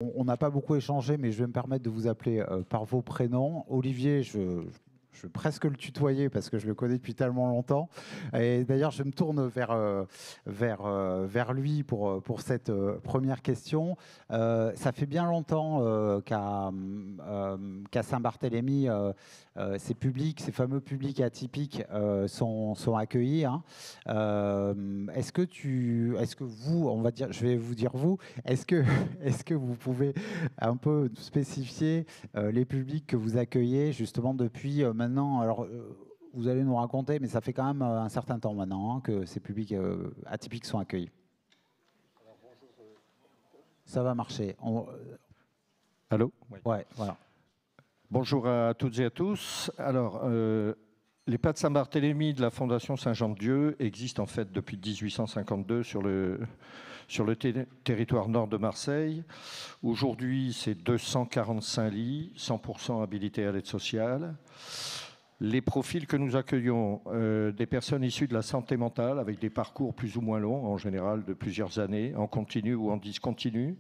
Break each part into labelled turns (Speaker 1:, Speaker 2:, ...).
Speaker 1: On n'a pas beaucoup échangé, mais je vais me permettre de vous appeler par vos prénoms. Olivier, je vais presque le tutoyer parce que je le connais depuis tellement longtemps. Et d'ailleurs, je me tourne vers lui pour cette première question. Ça fait bien longtemps qu'à Saint-Barthélemy, ces publics, ces fameux publics atypiques sont accueillis, hein. Est-ce que vous, on va dire, je vais vous dire vous, est-ce que, est-ce que vous pouvez un peu spécifier les publics que vous accueillez justement depuis maintenant? Alors, vous allez nous raconter, mais ça fait quand même un certain temps maintenant, hein, que ces publics atypiques sont accueillis. Ça va marcher.
Speaker 2: Allô? Oui.
Speaker 1: Ouais, voilà.
Speaker 2: Bonjour à toutes et à tous. Alors, les pas de Saint-Barthélemy de la Fondation Saint-Jean-de-Dieu existent en fait depuis 1852 sur le territoire nord de Marseille. Aujourd'hui, c'est 245 lits, 100% habilités à l'aide sociale. Les profils que nous accueillons, des personnes issues de la santé mentale avec des parcours plus ou moins longs, en général de plusieurs années, en continu ou en discontinu.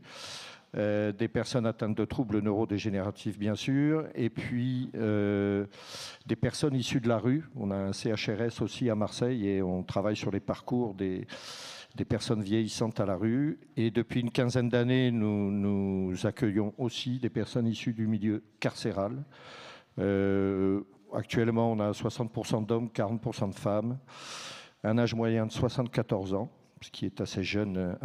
Speaker 2: Des personnes atteintes de troubles neurodégénératifs, bien sûr, et puis des personnes issues de la rue. On a un CHRS aussi à Marseille et on travaille sur les parcours des personnes vieillissantes à la rue. Et depuis une quinzaine d'années, nous accueillons aussi des personnes issues du milieu carcéral. Actuellement, on a 60% d'hommes, 40% de femmes, un âge moyen de 74 ans, ce qui est assez jeune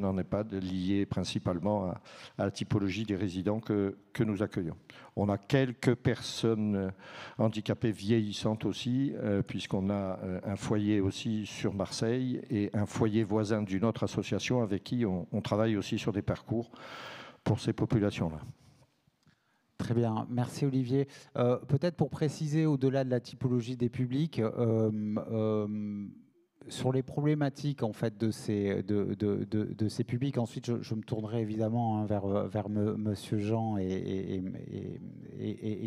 Speaker 2: en EHPAD, lié principalement à la typologie des résidents que nous accueillons. On a quelques personnes handicapées vieillissantes aussi, puisqu'on a un foyer aussi sur Marseille et un foyer voisin d'une autre association avec qui on travaille aussi sur des parcours pour ces populations-là.
Speaker 1: Très bien, merci Olivier. Peut-être pour préciser au-delà de la typologie des publics, sur les problématiques en fait de ces publics, ensuite je me tournerai évidemment, hein, vers Monsieur Jean et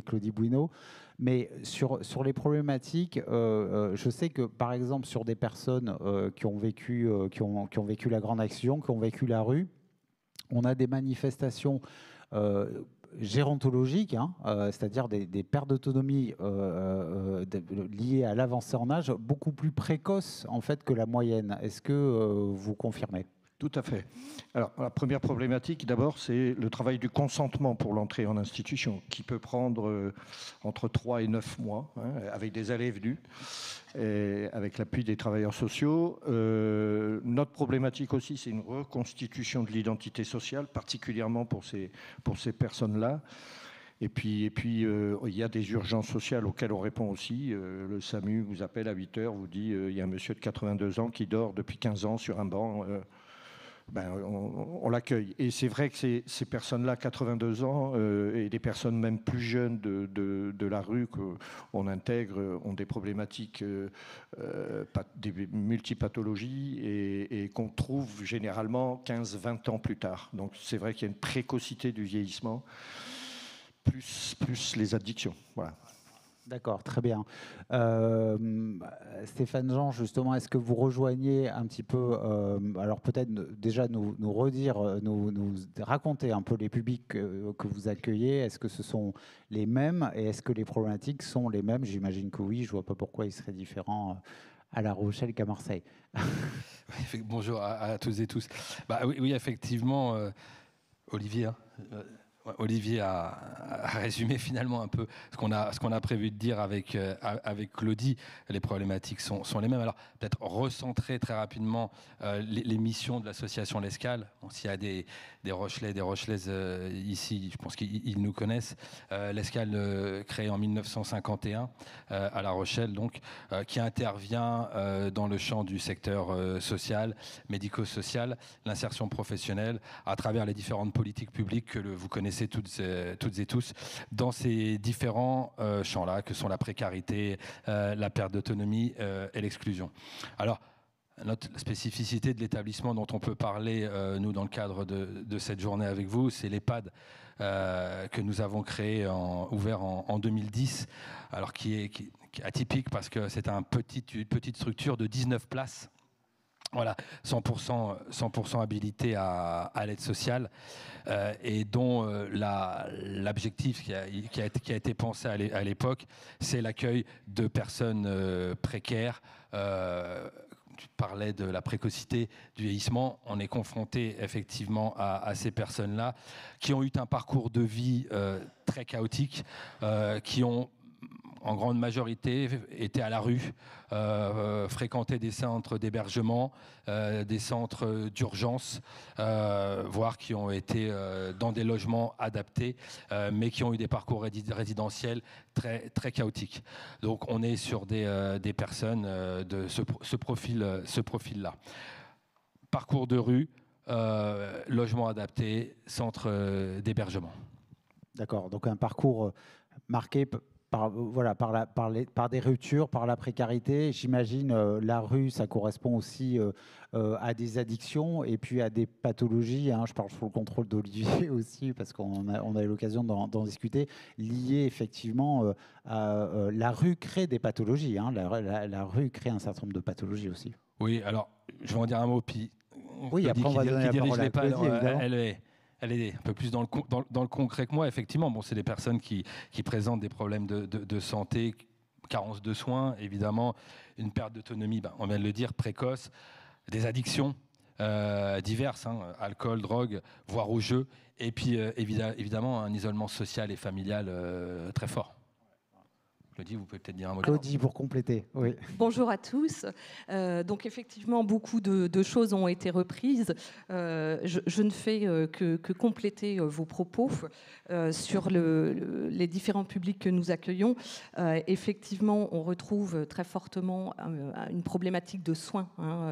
Speaker 1: Claudie Bouineau, mais sur les problématiques, je sais que par exemple sur des personnes qui ont vécu la grande action, qui ont vécu la rue, on a des manifestations gérontologiques, hein, c'est-à-dire des pertes d'autonomie liées à l'avancée en âge beaucoup plus précoces en fait que la moyenne. Est-ce que vous confirmez?
Speaker 2: Tout à fait. Alors, la première problématique, d'abord, c'est le travail du consentement pour l'entrée en institution, qui peut prendre entre 3 et 9 mois, hein, avec des allées et venues, et avec l'appui des travailleurs sociaux. Notre problématique aussi, c'est une reconstitution de l'identité sociale, particulièrement pour ces personnes-là. Et puis, il y a des urgences sociales auxquelles on répond aussi. Le SAMU vous appelle à 8 heures, vous dit il y a un monsieur de 82 ans qui dort depuis 15 ans sur un banc. On l'accueille. Et c'est vrai que ces personnes-là, 82 ans, et des personnes même plus jeunes de la rue qu'on intègre, ont des problématiques, des multipathologies, et qu'on trouve généralement 15-20 ans plus tard. Donc c'est vrai qu'il y a une précocité du vieillissement, plus les addictions. Voilà.
Speaker 1: D'accord, très bien. Stéphane Jean, justement, est-ce que vous rejoignez un petit peu, alors peut-être déjà nous redire, nous raconter un peu les publics que vous accueillez. Est-ce que ce sont les mêmes et est-ce que les problématiques sont les mêmes? J'imagine que oui, je ne vois pas pourquoi ils seraient différents à La Rochelle qu'à Marseille.
Speaker 3: Bonjour à toutes et tous. Oui, effectivement, Olivier, hein, Olivier a résumé finalement un peu ce qu'on a prévu de dire avec Claudie. Les problématiques sont les mêmes. Alors peut-être recentrer très rapidement les missions de l'association L'Escale. Bon, s'il y a des Rochelais, des Rochelaises ici, je pense qu'ils nous connaissent. L'Escale, créée en 1951 à La Rochelle, donc, qui intervient dans le champ du secteur social, médico-social, l'insertion professionnelle, à travers les différentes politiques publiques que vous connaissez toutes et tous, dans ces différents champs-là, que sont la précarité, la perte d'autonomie et l'exclusion. Alors, notre spécificité de l'établissement dont on peut parler, nous, dans le cadre de cette journée avec vous, c'est l'EHPAD que nous avons créé, ouvert en 2010, alors qui est atypique parce que c'est une petite structure de 19 places voilà, 100% habilités à l'aide sociale et dont l'objectif qui a été pensé à l'époque, c'est l'accueil de personnes précaires. Tu parlais de la précocité du vieillissement. On est confronté effectivement à ces personnes-là qui ont eu un parcours de vie très chaotique, qui ont en grande majorité étaient à la rue, fréquentaient des centres d'hébergement, des centres d'urgence, voire qui ont été dans des logements adaptés, mais qui ont eu des parcours résidentiels très, très chaotiques. Donc on est sur des personnes de ce profil-là. Parcours de rue, logement adapté, centre d'hébergement.
Speaker 1: D'accord, donc un parcours marqué par des ruptures, par la précarité. J'imagine la rue, ça correspond aussi à des addictions et puis à des pathologies. Je parle sous le contrôle d'Olivier aussi, parce qu'on a eu l'occasion d'en discuter, liées effectivement à la rue crée des pathologies. La rue crée un certain nombre de pathologies aussi.
Speaker 3: Oui, alors je vais en dire un mot, puis
Speaker 1: oui, après on va donner la parole à Claudie,
Speaker 3: elle est un peu plus dans le concret que moi. Effectivement, bon, c'est des personnes qui présentent des problèmes de santé, carence de soins, évidemment, une perte d'autonomie, on vient de le dire, précoce, des addictions diverses, alcool, drogue, voire au jeu, et puis évidemment un isolement social et familial très fort. Claudie, vous pouvez peut-être dire un mot.
Speaker 1: Claudie, pour compléter. Oui.
Speaker 4: Bonjour à tous. Donc effectivement, beaucoup de choses ont été reprises. Je ne fais que compléter vos propos sur les différents publics que nous accueillons. Effectivement, on retrouve très fortement une problématique de soins,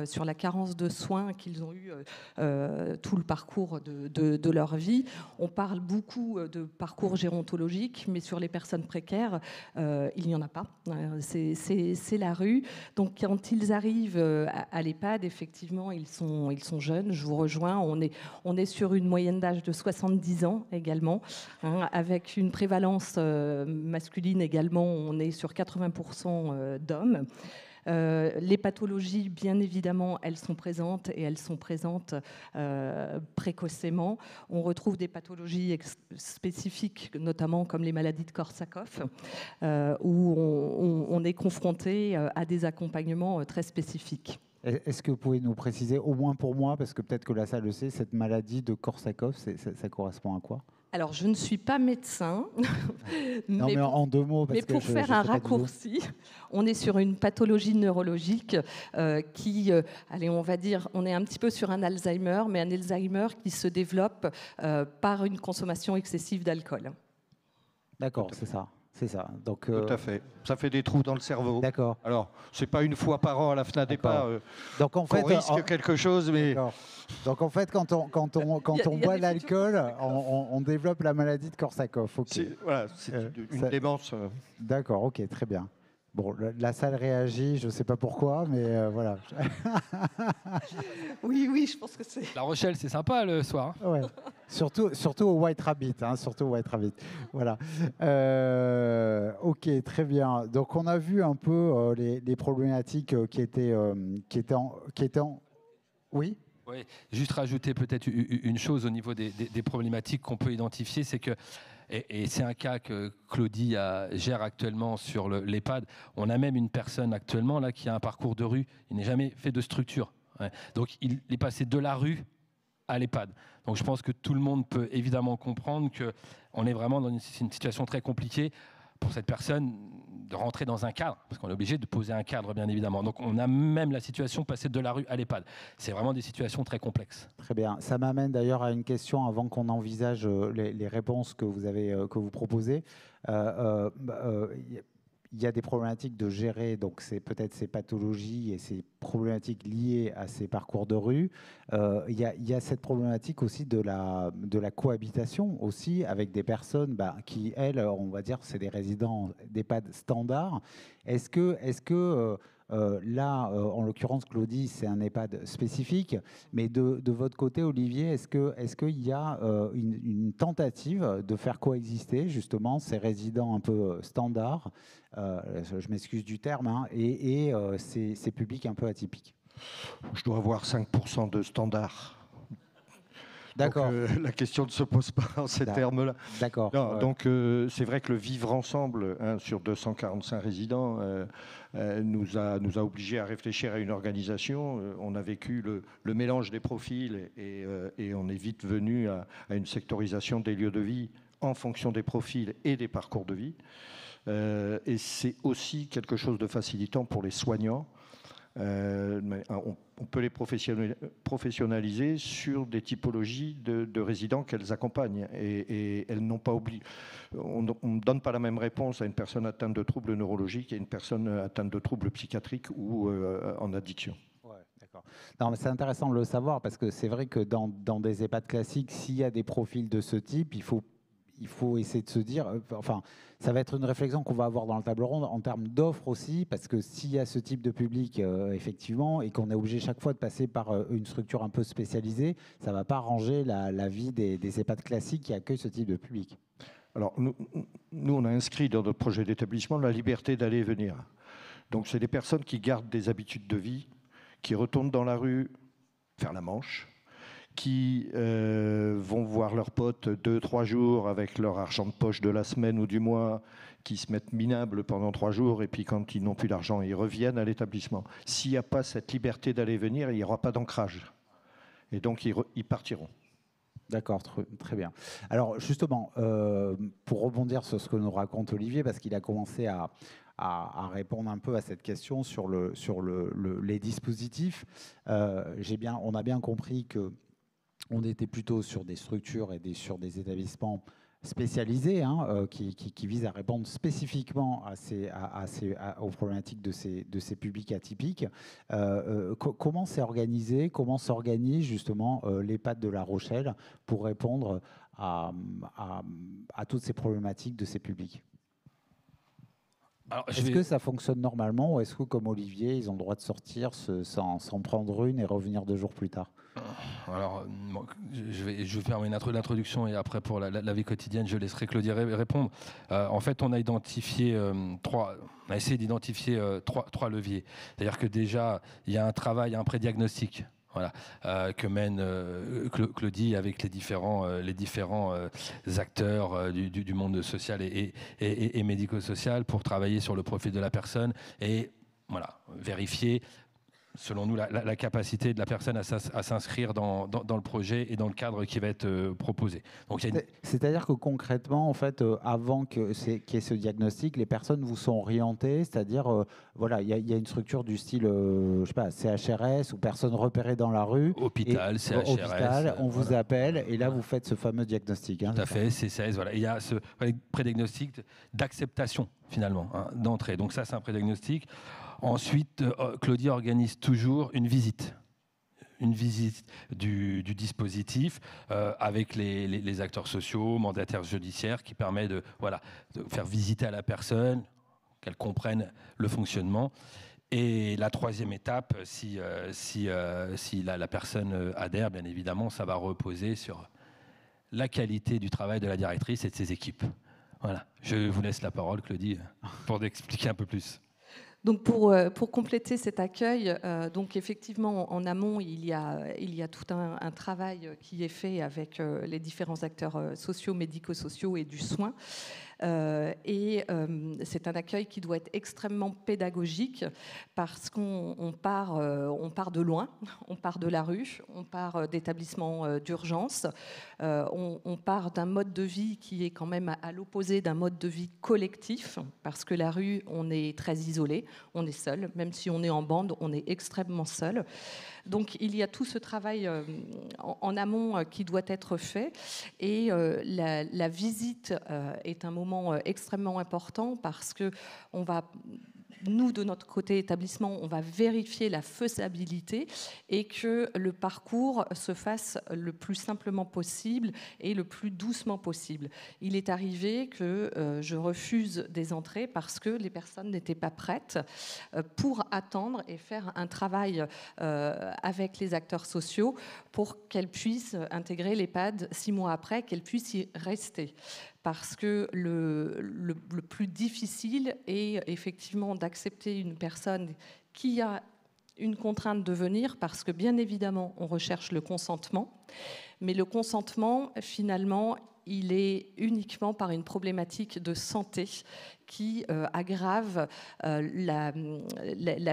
Speaker 4: sur la carence de soins qu'ils ont eu tout le parcours de leur vie. On parle beaucoup de parcours gérontologique, mais sur les personnes précaires, il n'y en a pas. C'est la rue. Donc, quand ils arrivent à l'EHPAD, effectivement, ils sont jeunes. Je vous rejoins. On est sur une moyenne d'âge de 70 ans également, avec une prévalence masculine également. On est sur 80% d'hommes. Les pathologies, bien évidemment, elles sont présentes et elles sont présentes précocement. On retrouve des pathologies spécifiques, notamment comme les maladies de Korsakoff, où on est confronté à des accompagnements très spécifiques.
Speaker 1: Est-ce que vous pouvez nous préciser, au moins pour moi, parce que peut-être que la salle le sait, cette maladie de Korsakoff, ça correspond à quoi ?
Speaker 4: Alors, je ne suis pas médecin,
Speaker 1: mais en 2 mots.
Speaker 4: Mais pour faire un raccourci, on est sur une pathologie neurologique qui, allez, on va dire, on est un petit peu sur un Alzheimer, mais un Alzheimer qui se développe par une consommation excessive d'alcool.
Speaker 1: D'accord, c'est ça. C'est ça. Donc,
Speaker 2: tout à fait. Ça fait des trous dans le cerveau.
Speaker 1: D'accord.
Speaker 2: Alors, c'est pas une fois par an à la FNADEPA
Speaker 1: donc en fait,
Speaker 2: qu'on risque quelque chose, mais.
Speaker 1: Donc en fait, quand on boit l'alcool, on développe la maladie de Korsakoff. Okay.
Speaker 2: Voilà, c'est une démence.
Speaker 1: D'accord, ok, très bien. Bon, la salle réagit, je ne sais pas pourquoi, mais voilà.
Speaker 4: Oui, je pense que c'est...
Speaker 3: La Rochelle, c'est sympa le soir.
Speaker 1: Ouais. Surtout au White Rabbit, surtout au White Rabbit. Voilà. Ok, très bien. Donc on a vu un peu les problématiques qui étaient en... Oui.
Speaker 3: Oui, juste rajouter peut-être une chose au niveau des problématiques qu'on peut identifier, c'est que, et c'est un cas que Claudie gère actuellement sur l'EHPAD, on a même une personne actuellement là qui a un parcours de rue, il n'est jamais fait de structure. Ouais. Donc il est passé de la rue à l'EHPAD. Donc je pense que tout le monde peut évidemment comprendre qu'on est vraiment dans une situation très compliquée pour cette personne de rentrer dans un cadre, parce qu'on est obligé de poser un cadre, bien évidemment. Donc on a même la situation passée de la rue à l'EHPAD. C'est vraiment des situations très complexes.
Speaker 1: Très bien. Ça m'amène d'ailleurs à une question avant qu'on envisage les réponses que vous proposez. Il y a des problématiques de gérer, donc c'est peut-être ces pathologies et ces problématiques liées à ces parcours de rue. Il y a cette problématique aussi de la cohabitation aussi avec des personnes qui, elles, on va dire, c'est des résidents d'EHPAD standards. Est-ce que là, en l'occurrence, Claudie, c'est un EHPAD spécifique, mais de votre côté, Olivier, est-ce qu'il y a une tentative de faire coexister justement ces résidents un peu standards, je m'excuse du terme, et ces publics un peu atypiques?
Speaker 2: Je dois avoir 5% de standard.
Speaker 1: D'accord.
Speaker 2: La question ne se pose pas en ces termes-là.
Speaker 1: D'accord. Ouais.
Speaker 2: Donc c'est vrai que le vivre ensemble sur 245 résidents nous a obligés à réfléchir à une organisation. On a vécu le mélange des profils et on est vite venu à une sectorisation des lieux de vie en fonction des profils et des parcours de vie. Et c'est aussi quelque chose de facilitant pour les soignants. On peut les professionnaliser sur des typologies de résidents qu'elles accompagnent et elles n'ont pas oublié. On ne donne pas la même réponse à une personne atteinte de troubles neurologiques et à une personne atteinte de troubles psychiatriques ou en addiction.
Speaker 1: Ouais, d'accord. Non, mais c'est intéressant de le savoir parce que c'est vrai que dans des EHPAD classiques, s'il y a des profils de ce type, il faut essayer de se dire, enfin, ça va être une réflexion qu'on va avoir dans la table ronde en termes d'offres aussi, parce que s'il y a ce type de public, effectivement, et qu'on est obligé chaque fois de passer par une structure un peu spécialisée, ça ne va pas arranger la vie des EHPAD classiques qui accueillent ce type de public.
Speaker 2: Alors, nous, on a inscrit dans notre projet d'établissement la liberté d'aller et venir. Donc, c'est des personnes qui gardent des habitudes de vie, qui retournent dans la rue faire la manche, qui vont voir leurs potes 2-3 jours avec leur argent de poche de la semaine ou du mois, qui se mettent minables pendant 3 jours, et puis quand ils n'ont plus d'argent, ils reviennent à l'établissement. S'il n'y a pas cette liberté d'aller et venir, il n'y aura pas d'ancrage. Et donc, ils partiront.
Speaker 1: D'accord, très bien. Alors justement, pour rebondir sur ce que nous raconte Olivier, parce qu'il a commencé à répondre un peu à cette question sur les dispositifs, on a bien compris que on était plutôt sur des structures et sur des établissements spécialisés qui visent à répondre spécifiquement aux problématiques de ces publics atypiques. Comment c'est organisé, comment s'organise justement l'EHPAD de La Rochelle pour répondre à toutes ces problématiques de ces publics? Est-ce que ça fonctionne normalement ou est-ce que, comme Olivier, ils ont le droit de sortir sans prendre une et revenir 2 jours plus tard?
Speaker 3: Alors, je vais faire l'introduction et après, pour la vie quotidienne, je laisserai Claudie répondre. En fait, on a essayé d'identifier trois leviers. C'est-à-dire que déjà, il y a un travail, un pré-diagnostic. Voilà, que mène Claudie avec les différents acteurs du monde social et médico-social pour travailler sur le profil de la personne et voilà, vérifier, selon nous, la capacité de la personne à s'inscrire dans le projet et dans le cadre qui va être proposé.
Speaker 1: C'est-à-dire que concrètement, en fait, avant qu'il y ait ce diagnostic, les personnes vous sont orientées, c'est-à-dire, voilà, il y a une structure du style, je sais pas, CHRS ou personne repérée dans la rue.
Speaker 3: Hôpital, CHRS.
Speaker 1: Hôpital, on vous appelle et là, vous faites ce fameux diagnostic.
Speaker 3: Tout à fait, CCS, voilà. Il y a ce pré-diagnostic d'acceptation, finalement, d'entrée. Donc ça, c'est un pré-diagnostic. Ensuite, Claudie organise toujours une visite du dispositif avec les acteurs sociaux, mandataires judiciaires, qui permet de faire visiter à la personne, qu'elle comprenne le fonctionnement. Et la troisième étape, si la personne adhère, bien évidemment, ça va reposer sur la qualité du travail de la directrice et de ses équipes. Voilà. Je vous laisse la parole, Claudie, pour expliquer un peu plus.
Speaker 4: Donc pour compléter cet accueil, donc effectivement en amont il y a tout un travail qui est fait avec les différents acteurs sociaux, médico-sociaux et du soin. C'est un accueil qui doit être extrêmement pédagogique parce qu'on part de loin, on part de la rue, on part d'établissements d'urgence, on part d'un mode de vie qui est quand même à l'opposé d'un mode de vie collectif parce que la rue, on est très isolé, on est seul, même si on est en bande, on est extrêmement seul. Donc il y a tout ce travail en amont qui doit être fait et la visite est un moment extrêmement important parce que nous, de notre côté établissement, on va vérifier la faisabilité et que le parcours se fasse le plus simplement possible et le plus doucement possible. Il est arrivé que je refuse des entrées parce que les personnes n'étaient pas prêtes pour attendre et faire un travail avec les acteurs sociaux pour qu'elles puissent intégrer l'EHPAD 6 mois après, qu'elles puissent y rester. Parce que le plus difficile est effectivement d'accepter une personne qui a une contrainte de venir parce que bien évidemment on recherche le consentement, mais le consentement finalement il est uniquement par une problématique de santé qui aggrave la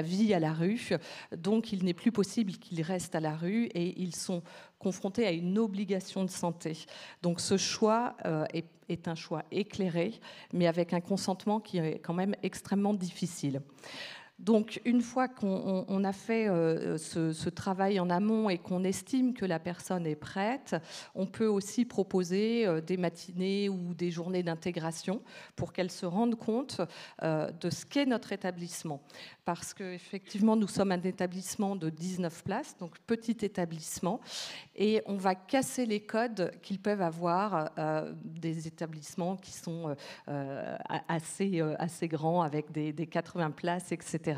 Speaker 4: vie à la rue. Donc il n'est plus possible qu'ils restent à la rue et ils sont confrontés à une obligation de santé. Donc ce choix est un choix éclairé, mais avec un consentement qui est quand même extrêmement difficile. Donc, une fois qu'on a fait ce travail en amont et qu'on estime que la personne est prête, on peut aussi proposer des matinées ou des journées d'intégration pour qu'elle se rende compte de ce qu'est notre établissement. Parce qu'effectivement, nous sommes un établissement de 19 places, donc petit établissement, et on va casser les codes qu'ils peuvent avoir des établissements qui sont assez grands, avec des 80 places, etc.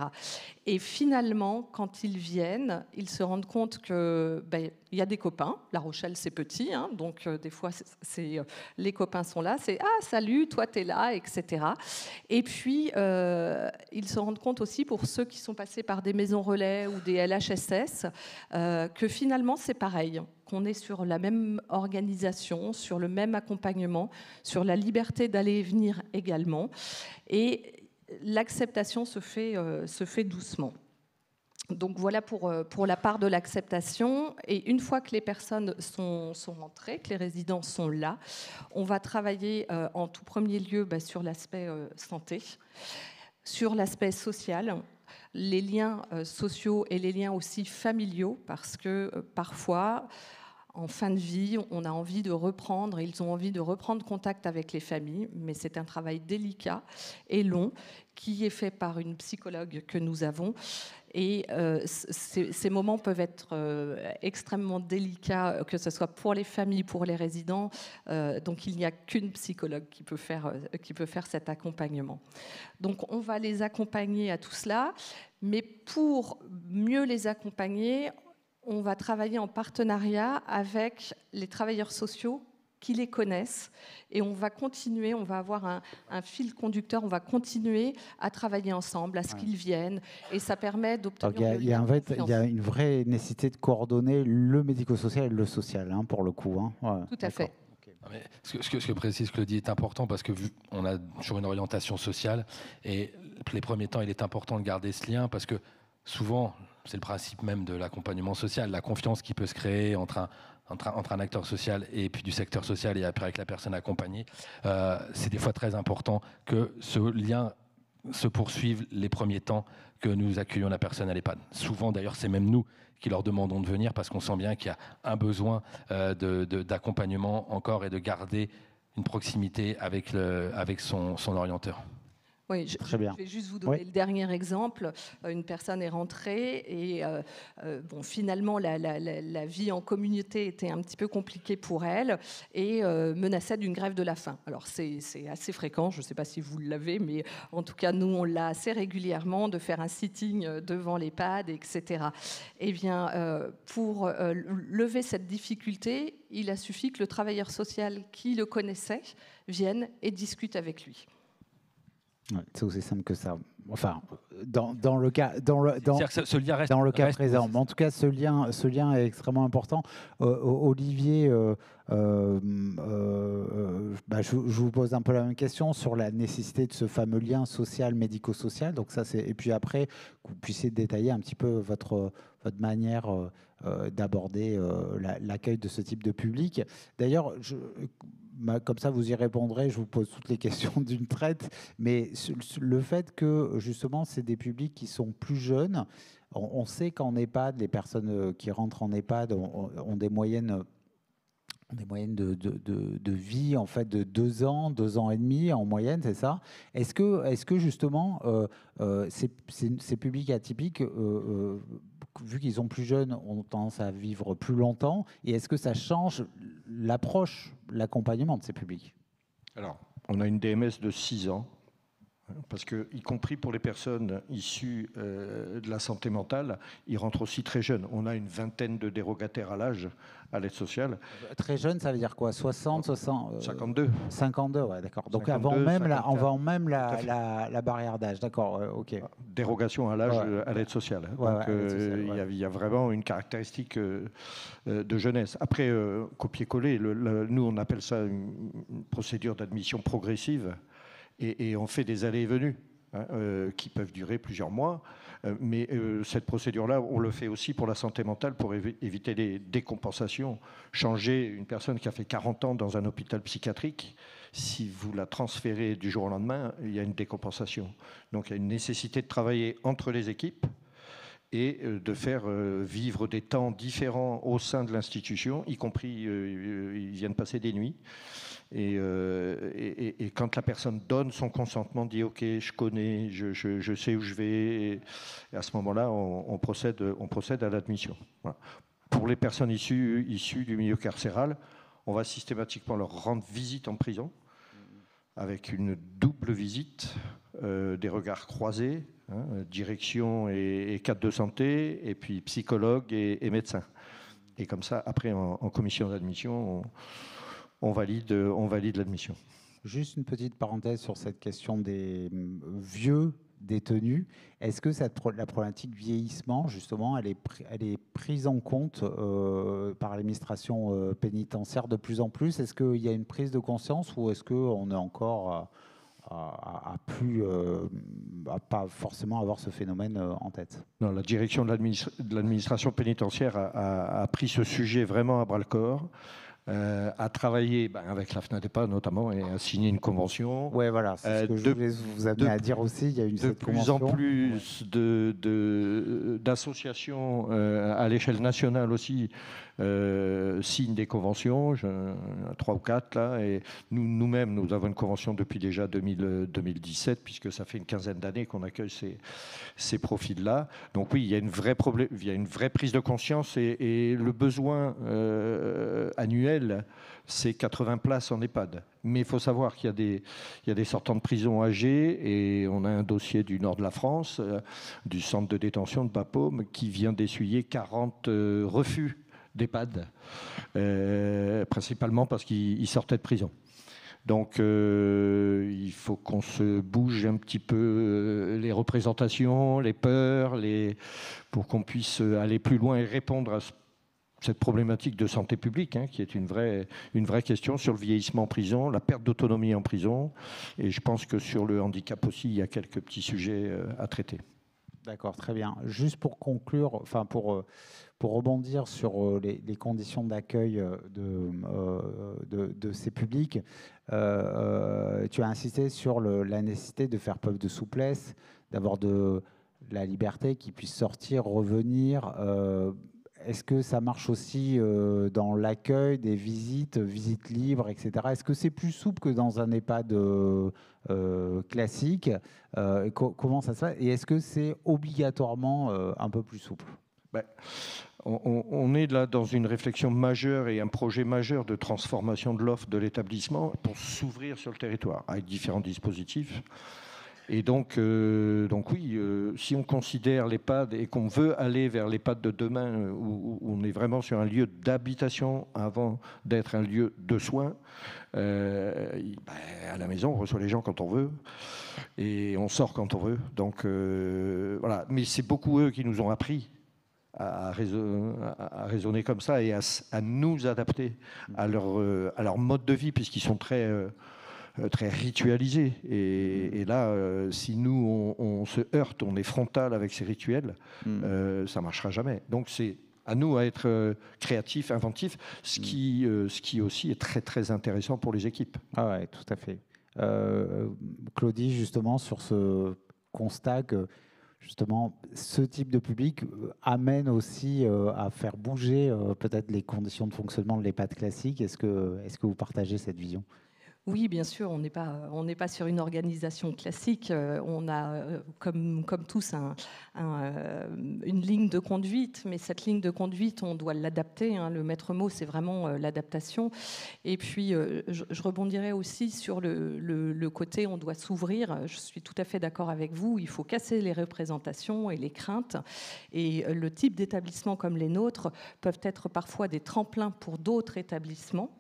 Speaker 4: Et finalement, quand ils viennent, ils se rendent compte qu'il y a des copains. La Rochelle, c'est petit, hein, donc des fois, les copains sont là. C'est « Ah, salut, toi, t'es là », etc. Et puis, ils se rendent compte aussi, pour ceux qui sont passés par des maisons relais ou des LHSS, que finalement, c'est pareil, qu'on est sur la même organisation, sur le même accompagnement, sur la liberté d'aller et venir également. Et l'acceptation se fait doucement. Donc voilà pour la part de l'acceptation. Et une fois que les personnes sont rentrées, que les résidents sont là, on va travailler en tout premier lieu sur l'aspect santé, sur l'aspect social, les liens sociaux et les liens aussi familiaux, parce que parfois, en fin de vie, on a envie de reprendre, ils ont envie de reprendre contact avec les familles, mais c'est un travail délicat et long qui est fait par une psychologue que nous avons. Et ces moments peuvent être extrêmement délicats, que ce soit pour les familles, pour les résidents. Donc il n'y a qu'une psychologue qui peut faire cet accompagnement. Donc on va les accompagner à tout cela, mais pour mieux les accompagner, on va travailler en partenariat avec les travailleurs sociaux qui les connaissent et on va continuer, on va avoir un fil conducteur, on va continuer à travailler ensemble, à ce qu'ils viennent et ça permet d'obtenir
Speaker 1: il y a une vraie nécessité de coordonner le médico-social et le social, hein, pour le coup. Hein. Ouais,
Speaker 4: tout à fait.
Speaker 3: Mais ce que précise Claudie est important parce que vu on a toujours une orientation sociale et les premiers temps il est important de garder ce lien parce que souvent c'est le principe même de l'accompagnement social, la confiance qui peut se créer entre un acteur social et puis du secteur social et après avec la personne accompagnée. C'est des fois très important que ce lien se poursuive les premiers temps que nous accueillons la personne à l'EHPAD. Souvent d'ailleurs c'est même nous qui leur demandons de venir parce qu'on sent bien qu'il y a un besoin d'accompagnement encore et de garder une proximité avec son orienteur.
Speaker 4: Oui, je vais juste vous donner le dernier exemple. Une personne est rentrée et finalement la vie en communauté était un petit peu compliquée pour elle et menaçait d'une grève de la faim. Alors c'est assez fréquent, je ne sais pas si vous l'avez, mais en tout cas nous on l'a assez régulièrement de faire un sitting devant l'EHPAD, etc. Eh bien, pour lever cette difficulté, il a suffi que le travailleur social qui le connaissait vienne et discute avec lui.
Speaker 1: Ouais, c'est aussi simple que ça. Enfin, dans le cas présent. Mais en tout cas, ce lien est extrêmement important. Olivier, je vous pose un peu la même question sur la nécessité de ce fameux lien social, médico-social. Donc ça, et puis après, que vous puissiez détailler un petit peu votre manière d'aborder l'accueil de ce type de public. D'ailleurs, comme ça, vous y répondrez. Je vous pose toutes les questions d'une traite. Mais le fait que, justement, c'est des publics qui sont plus jeunes, on sait qu'en EHPAD, les personnes qui rentrent en EHPAD ont des moyennes de vie, en fait, de 2 ans et demi en moyenne, c'est ça? Est-ce que justement, ces publics atypiques, vu qu'ils sont plus jeunes, ont tendance à vivre plus longtemps? Et est-ce que ça change l'approche, l'accompagnement de ces publics?
Speaker 2: Alors, on a une DMS de 6 ans Parce que, y compris pour les personnes issues de la santé mentale, ils rentrent aussi très jeunes. On a une vingtaine de dérogataires à l'âge à l'aide sociale.
Speaker 1: Très jeune, ça veut dire quoi? 60,
Speaker 2: 52.
Speaker 1: 52, ouais, d'accord. Donc
Speaker 2: 52,
Speaker 1: avant même la barrière d'âge, d'accord, ok.
Speaker 2: Dérogation à l'âge à l'aide sociale. Donc il y a vraiment une caractéristique de jeunesse. Après, copier-coller, nous on appelle ça une procédure d'admission progressive. Et on fait des allées et venues qui peuvent durer plusieurs mois. Mais cette procédure-là, on le fait aussi pour la santé mentale, pour éviter les décompensations. Changer une personne qui a fait 40 ans dans un hôpital psychiatrique, si vous la transférez du jour au lendemain, il y a une décompensation. Donc il y a une nécessité de travailler entre les équipes et de faire vivre des temps différents au sein de l'institution, y compris, ils viennent passer des nuits. Et quand la personne donne son consentement, dit OK, je connais, je sais où je vais, et à ce moment-là, on procède à l'admission. Voilà. Pour les personnes issues du milieu carcéral, on va systématiquement leur rendre visite en prison, avec une double visite, des regards croisés, direction et cadre de santé, et puis psychologue et médecin. Et comme ça, après, en commission d'admission, on valide l'admission.
Speaker 1: Juste une petite parenthèse sur cette question des vieux détenus. Est-ce que la problématique vieillissement, justement, elle est prise en compte par l'administration pénitentiaire de plus en plus? Est-ce qu'il y a une prise de conscience ou est-ce qu'on est encore à pas forcément avoir ce phénomène en tête?
Speaker 2: Non, la direction de l'administration pénitentiaire a pris ce sujet vraiment à bras-le-corps. A travaillé avec la FNADEPA notamment et a signé une convention.
Speaker 1: Oui, voilà, c'est ce que je voulais vous amener à dire aussi. Il y a une cette convention.
Speaker 2: De plus en plus d'associations à l'échelle nationale aussi signent des conventions, 3 ou 4 là, et nous-mêmes, nous avons une convention depuis déjà 2017, puisque ça fait une quinzaine d'années qu'on accueille ces profils-là. Donc oui, il y a une vraie prise de conscience et le besoin annuel, c'est 80 places en EHPAD. Mais il faut savoir qu'il y a des sortants de prison âgés, et on a un dossier du nord de la France, du centre de détention de Bapaume, qui vient d'essuyer 40 refus d'EHPAD, principalement parce qu'ils sortaient de prison. Donc il faut qu'on se bouge un petit peu les représentations, les peurs, pour qu'on puisse aller plus loin et répondre à cette problématique de santé publique, qui est une vraie question sur le vieillissement en prison, la perte d'autonomie en prison. Et je pense que sur le handicap aussi, il y a quelques petits sujets à traiter.
Speaker 1: D'accord, très bien. Juste pour conclure, enfin pour rebondir sur les conditions d'accueil de ces publics, tu as insisté sur la nécessité de faire preuve de souplesse, d'avoir de la liberté, qu'ils puissent sortir, revenir. Est-ce que ça marche aussi dans l'accueil des visites libres, etc. Est-ce que c'est plus souple que dans un EHPAD classique? Comment ça se fait? Et est-ce que c'est obligatoirement un peu plus souple?
Speaker 2: On est là dans une réflexion majeure et un projet majeur de transformation de l'offre de l'établissement pour s'ouvrir sur le territoire avec différents dispositifs. Et donc oui, si on considère l'EHPAD et qu'on veut aller vers l'EHPAD de demain, où on est vraiment sur un lieu d'habitation avant d'être un lieu de soins, à la maison, on reçoit les gens quand on veut et on sort quand on veut. Donc voilà, mais c'est beaucoup eux qui nous ont appris à raisonner comme ça et à nous adapter à leur mode de vie, puisqu'ils sont très ritualisés. Et là, si nous, on se heurte, on est frontal avec ces rituels, ça ne marchera jamais. Donc c'est à nous à être créatifs, inventifs, ce qui aussi est très, très intéressant pour les équipes.
Speaker 1: Ah ouais, tout à fait. Claudie, justement, sur ce constat que justement, ce type de public amène aussi à faire bouger peut-être les conditions de fonctionnement de l'EHPAD classique. Est-ce que vous partagez cette vision?
Speaker 4: Oui, bien sûr, on n'est pas sur une organisation classique. On a, comme tous, une ligne de conduite, mais cette ligne de conduite, on doit l'adapter. Le maître mot, c'est vraiment l'adaptation. Et puis, je rebondirai aussi sur le côté, on doit s'ouvrir. Je suis tout à fait d'accord avec vous. Il faut casser les représentations et les craintes. Et le type d'établissements comme les nôtres peuvent être parfois des tremplins pour d'autres établissements,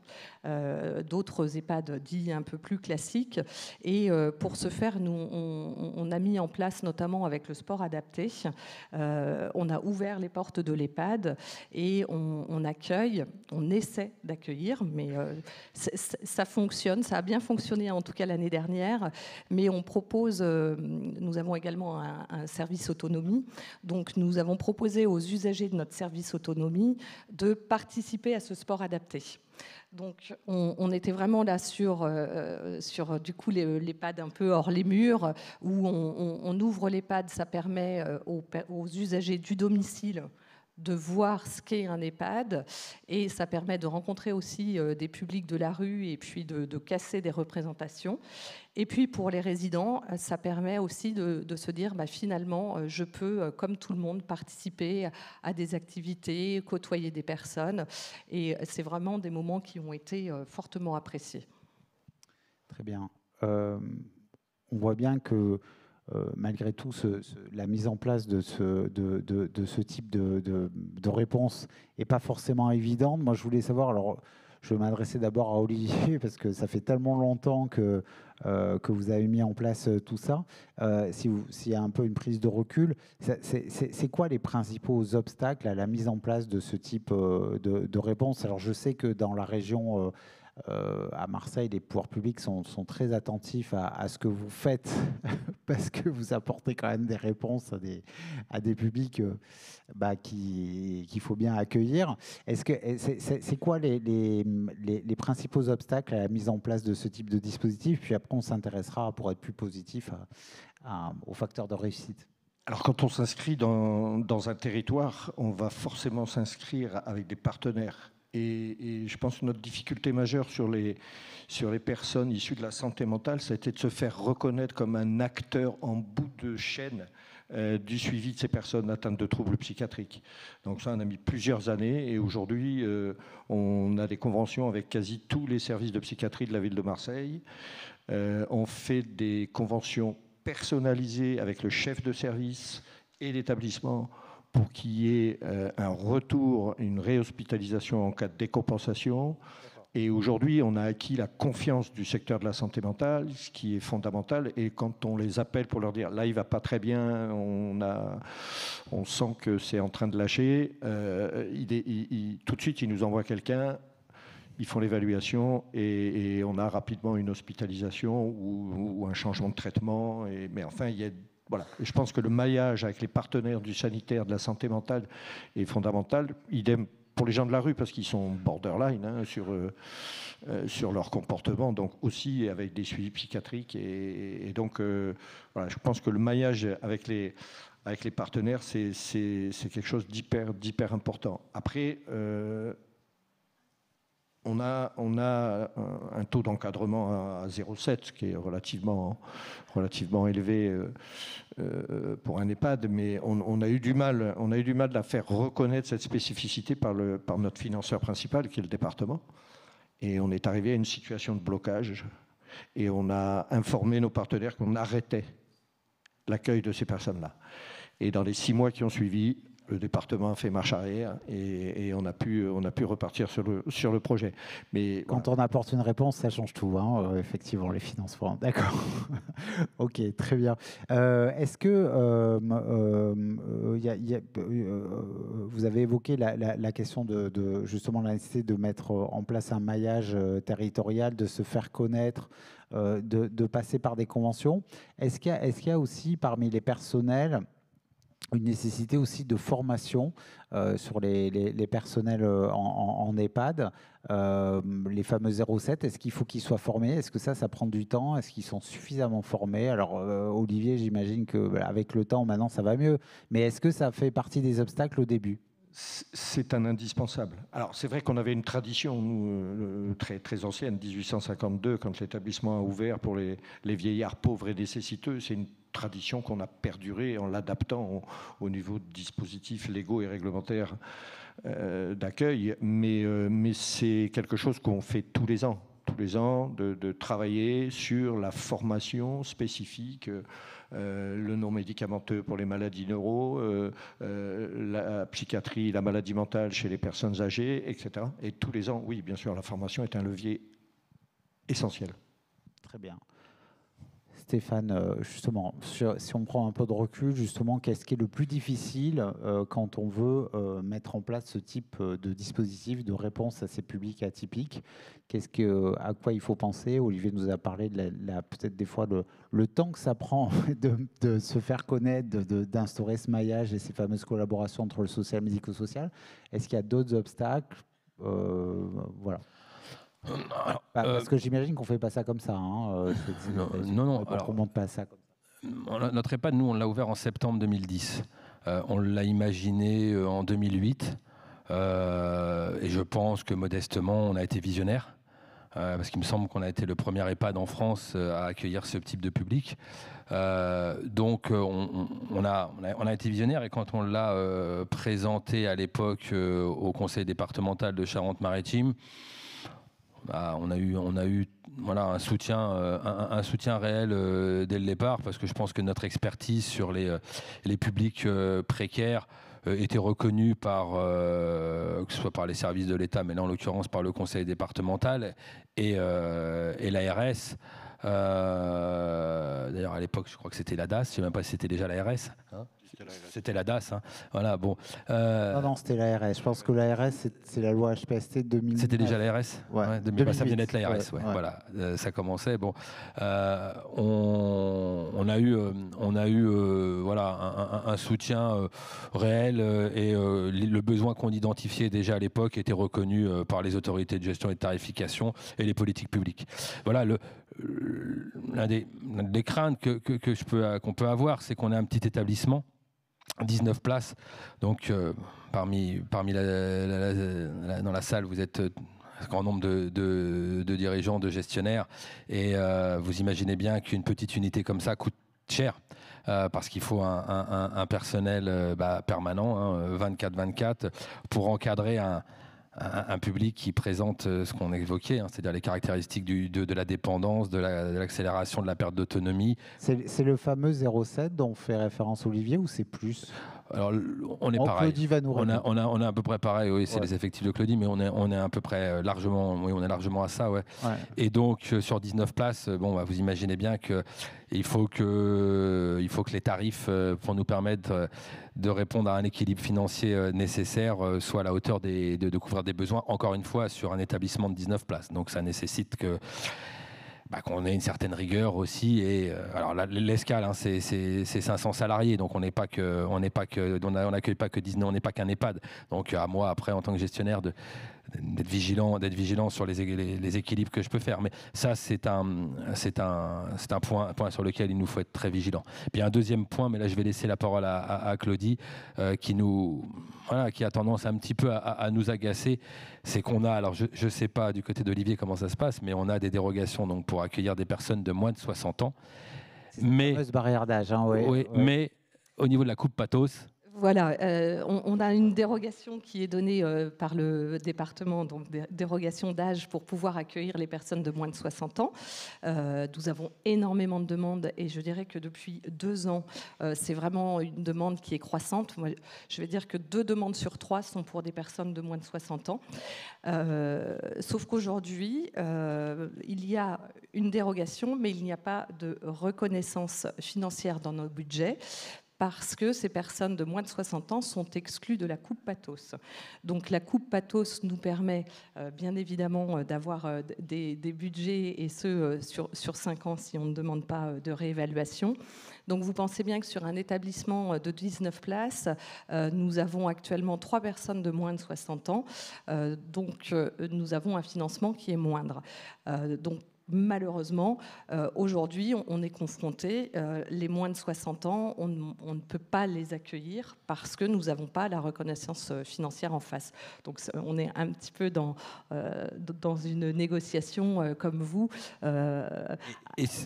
Speaker 4: d'autres EHPAD dits un peu plus classiques. Et pour ce faire, nous, on a mis en place, notamment avec le sport adapté, on a ouvert les portes de l'EHPAD et on accueille, on essaie d'accueillir, mais ça fonctionne, ça a bien fonctionné en tout cas l'année dernière, mais on propose, nous avons également un service autonomie, donc nous avons proposé aux usagers de notre service autonomie de participer à ce sport adapté. Donc, on était vraiment là sur du coup l'EHPAD un peu hors les murs, où on ouvre l'EHPAD, ça permet aux usagers du domicile de voir ce qu'est un EHPAD, et ça permet de rencontrer aussi des publics de la rue et puis de casser des représentations. Et puis pour les résidents, ça permet aussi de se dire finalement, je peux, comme tout le monde, participer à des activités, côtoyer des personnes. Et c'est vraiment des moments qui ont été fortement appréciés.
Speaker 1: Très bien. On voit bien que malgré tout, la mise en place de ce type de réponse n'est pas forcément évidente. Moi, je voulais savoir, alors je vais m'adresser d'abord à Olivier, parce que ça fait tellement longtemps que vous avez mis en place tout ça. S'il y a un peu une prise de recul, c'est quoi les principaux obstacles à la mise en place de ce type de réponse? Alors, je sais que dans la région... à Marseille, les pouvoirs publics sont très attentifs à ce que vous faites parce que vous apportez quand même des réponses à des publics qu'il faut bien accueillir. C'est quoi les principaux obstacles à la mise en place de ce type de dispositif? Puis après, on s'intéressera, pour être plus positif, aux facteurs de réussite.
Speaker 2: Alors, quand on s'inscrit dans un territoire, on va forcément s'inscrire avec des partenaires. Et je pense que notre difficulté majeure sur les personnes issues de la santé mentale, ça a été de se faire reconnaître comme un acteur en bout de chaîne du suivi de ces personnes atteintes de troubles psychiatriques. Donc ça, on a mis plusieurs années, et aujourd'hui, on a des conventions avec quasi tous les services de psychiatrie de la ville de Marseille. On fait des conventions personnalisées avec le chef de service et l'établissement, pour qu'il y ait un retour, une réhospitalisation en cas de décompensation. Et aujourd'hui, on a acquis la confiance du secteur de la santé mentale, ce qui est fondamental. Et quand on les appelle pour leur dire « là, il ne va pas très bien, on sent que c'est en train de lâcher », tout de suite, ils nous envoient quelqu'un, ils font l'évaluation et on a rapidement une hospitalisation ou un changement de traitement. Mais enfin, il y a... Voilà. Et je pense que le maillage avec les partenaires du sanitaire, de la santé mentale est fondamental. Idem pour les gens de la rue, parce qu'ils sont borderline sur leur comportement, donc aussi avec des suivis psychiatriques. Et donc, voilà, je pense que le maillage avec les partenaires, c'est quelque chose d'hyper important. Après, on a un taux d'encadrement à 0,7, ce qui est relativement élevé pour un EHPAD, mais on a eu du mal à faire reconnaître cette spécificité par notre financeur principal, qui est le département. Et on est arrivé à une situation de blocage, et on a informé nos partenaires qu'on arrêtait l'accueil de ces personnes-là. Et dans les 6 mois qui ont suivi, le département a fait marche arrière et on a pu repartir sur le projet. Mais
Speaker 1: quand on apporte une réponse, ça change tout, effectivement, les financements. D'accord. Ok, très bien. Est-ce que vous avez évoqué la question de justement la nécessité de mettre en place un maillage territorial, de se faire connaître, de passer par des conventions. Est-ce qu'il y a aussi parmi les personnels une nécessité aussi de formation sur les personnels en EHPAD, les fameux 0,7, est-ce qu'il faut qu'ils soient formés? Est-ce que ça prend du temps? Est-ce qu'ils sont suffisamment formés? Alors, Olivier, j'imagine qu'avec le temps, maintenant, ça va mieux. Mais est-ce que ça fait partie des obstacles au début,
Speaker 2: c'est un indispensable. Alors, c'est vrai qu'on avait une tradition, nous, très, très ancienne, 1852, quand l'établissement a ouvert pour les vieillards pauvres et nécessiteux. C'est une tradition qu'on a perdurée en l'adaptant au niveau de dispositifs légaux et réglementaires d'accueil. Mais c'est quelque chose qu'on fait tous les ans. Tous les ans, de travailler sur la formation spécifique, le non médicamenteux pour les maladies neuro, la psychiatrie, la maladie mentale chez les personnes âgées, etc. Et tous les ans, oui, bien sûr, la formation est un levier essentiel.
Speaker 1: Très bien. Stéphane, justement, si on prend un peu de recul, justement, qu'est-ce qui est le plus difficile quand on veut mettre en place ce type de dispositif de réponse à ces publics atypiques? À quoi il faut penser? Olivier nous a parlé de peut-être des fois le temps que ça prend de se faire connaître, d'instaurer ce maillage et ces fameuses collaborations entre le social et le médico-social. Est-ce qu'il y a d'autres obstacles? Voilà. Parce que j'imagine qu'on ne fait pas ça comme ça. Hein.
Speaker 3: Non.
Speaker 1: On ne monte pas ça comme ça.
Speaker 3: Notre EHPAD, nous, on l'a ouvert en septembre 2010. On l'a imaginé en 2008. Et je pense que modestement, on a été visionnaire. Parce qu'il me semble qu'on a été le premier EHPAD en France à accueillir ce type de public. Donc, on a été visionnaire. Et quand on l'a présenté à l'époque au conseil départemental de Charente-Maritime, on a eu voilà, un soutien réel dès le départ, parce que je pense que notre expertise sur les publics précaires était reconnue que ce soit par les services de l'État, mais là en l'occurrence par le conseil départemental et l'ARS. D'ailleurs à l'époque je crois que c'était la DAS, je ne sais même pas si c'était déjà l'ARS. Hein, c'était la DAS. Hein. Voilà, bon.
Speaker 1: Non, c'était l'ARS. Je pense que l'ARS, c'est la loi HPST 2009.
Speaker 3: C'était déjà l'ARS.
Speaker 1: Ouais.
Speaker 3: 2008, ça venait d'être l'ARS. Ouais. Voilà, ça commençait. Bon, on a eu voilà, un soutien réel et le besoin qu'on identifiait déjà à l'époque était reconnu par les autorités de gestion et de tarification et les politiques publiques. Voilà, l'un des craintes qu'on peut avoir, c'est qu'on ait un petit établissement, 19 places, donc dans la salle vous êtes un grand nombre de dirigeants, de gestionnaires, et vous imaginez bien qu'une petite unité comme ça coûte cher. Parce qu'il faut un personnel permanent, 24/24, pour encadrer un public qui présente ce qu'on évoquait, hein, c'est-à-dire les caractéristiques de la dépendance, de l'accélération de la perte d'autonomie.
Speaker 1: C'est le fameux 0,7 dont fait référence Olivier, ou c'est plus?
Speaker 3: Alors, on est pareil.
Speaker 1: Claudie va nous répondre.
Speaker 3: On est à peu près pareil, oui, c'est les effectifs de Claudie, mais on est à peu près largement à ça, ouais. Et donc, sur 19 places, vous imaginez bien qu'il faut que les tarifs, pour nous permettre de répondre à un équilibre financier nécessaire, soient à la hauteur de couvrir des besoins, encore une fois, sur un établissement de 19 places. Donc, ça nécessite qu'on ait une certaine rigueur aussi. Et alors l'escale, hein, c'est 500 salariés, donc on n'accueille pas que Disney, on n'est pas qu'un EHPAD. Donc à moi après en tant que gestionnaire d'être vigilant sur les équilibres que je peux faire. Mais ça c'est un point sur lequel il nous faut être très vigilant. Puis un deuxième point, mais là je vais laisser la parole à Claudie, qui a tendance un petit peu à nous agacer, c'est qu'on a, alors je ne sais pas du côté d'Olivier comment ça se passe, mais on a des dérogations donc, pour accueillir des personnes de moins de 60 ans.
Speaker 1: Mais la fameuse barrière d'âge, hein,
Speaker 3: mais au niveau de la coupe pathos,
Speaker 4: voilà, on a une dérogation qui est donnée par le département, donc dérogation d'âge pour pouvoir accueillir les personnes de moins de 60 ans. Nous avons énormément de demandes et je dirais que depuis 2 ans, c'est vraiment une demande qui est croissante. Moi, je vais dire que 2 demandes sur 3 sont pour des personnes de moins de 60 ans. Sauf qu'aujourd'hui, il y a une dérogation, mais il n'y a pas de reconnaissance financière dans nos budgets, parce que ces personnes de moins de 60 ans sont exclues de la coupe pathos. Donc la coupe pathos nous permet bien évidemment d'avoir des budgets, et ce sur 5 ans si on ne demande pas de réévaluation. Donc vous pensez bien que sur un établissement de 19 places, nous avons actuellement 3 personnes de moins de 60 ans, donc nous avons un financement qui est moindre. Donc malheureusement, aujourd'hui, on est confronté, les moins de 60 ans, on ne peut pas les accueillir parce que nous n'avons pas la reconnaissance financière en face. Donc on est un petit peu dans une négociation comme vous.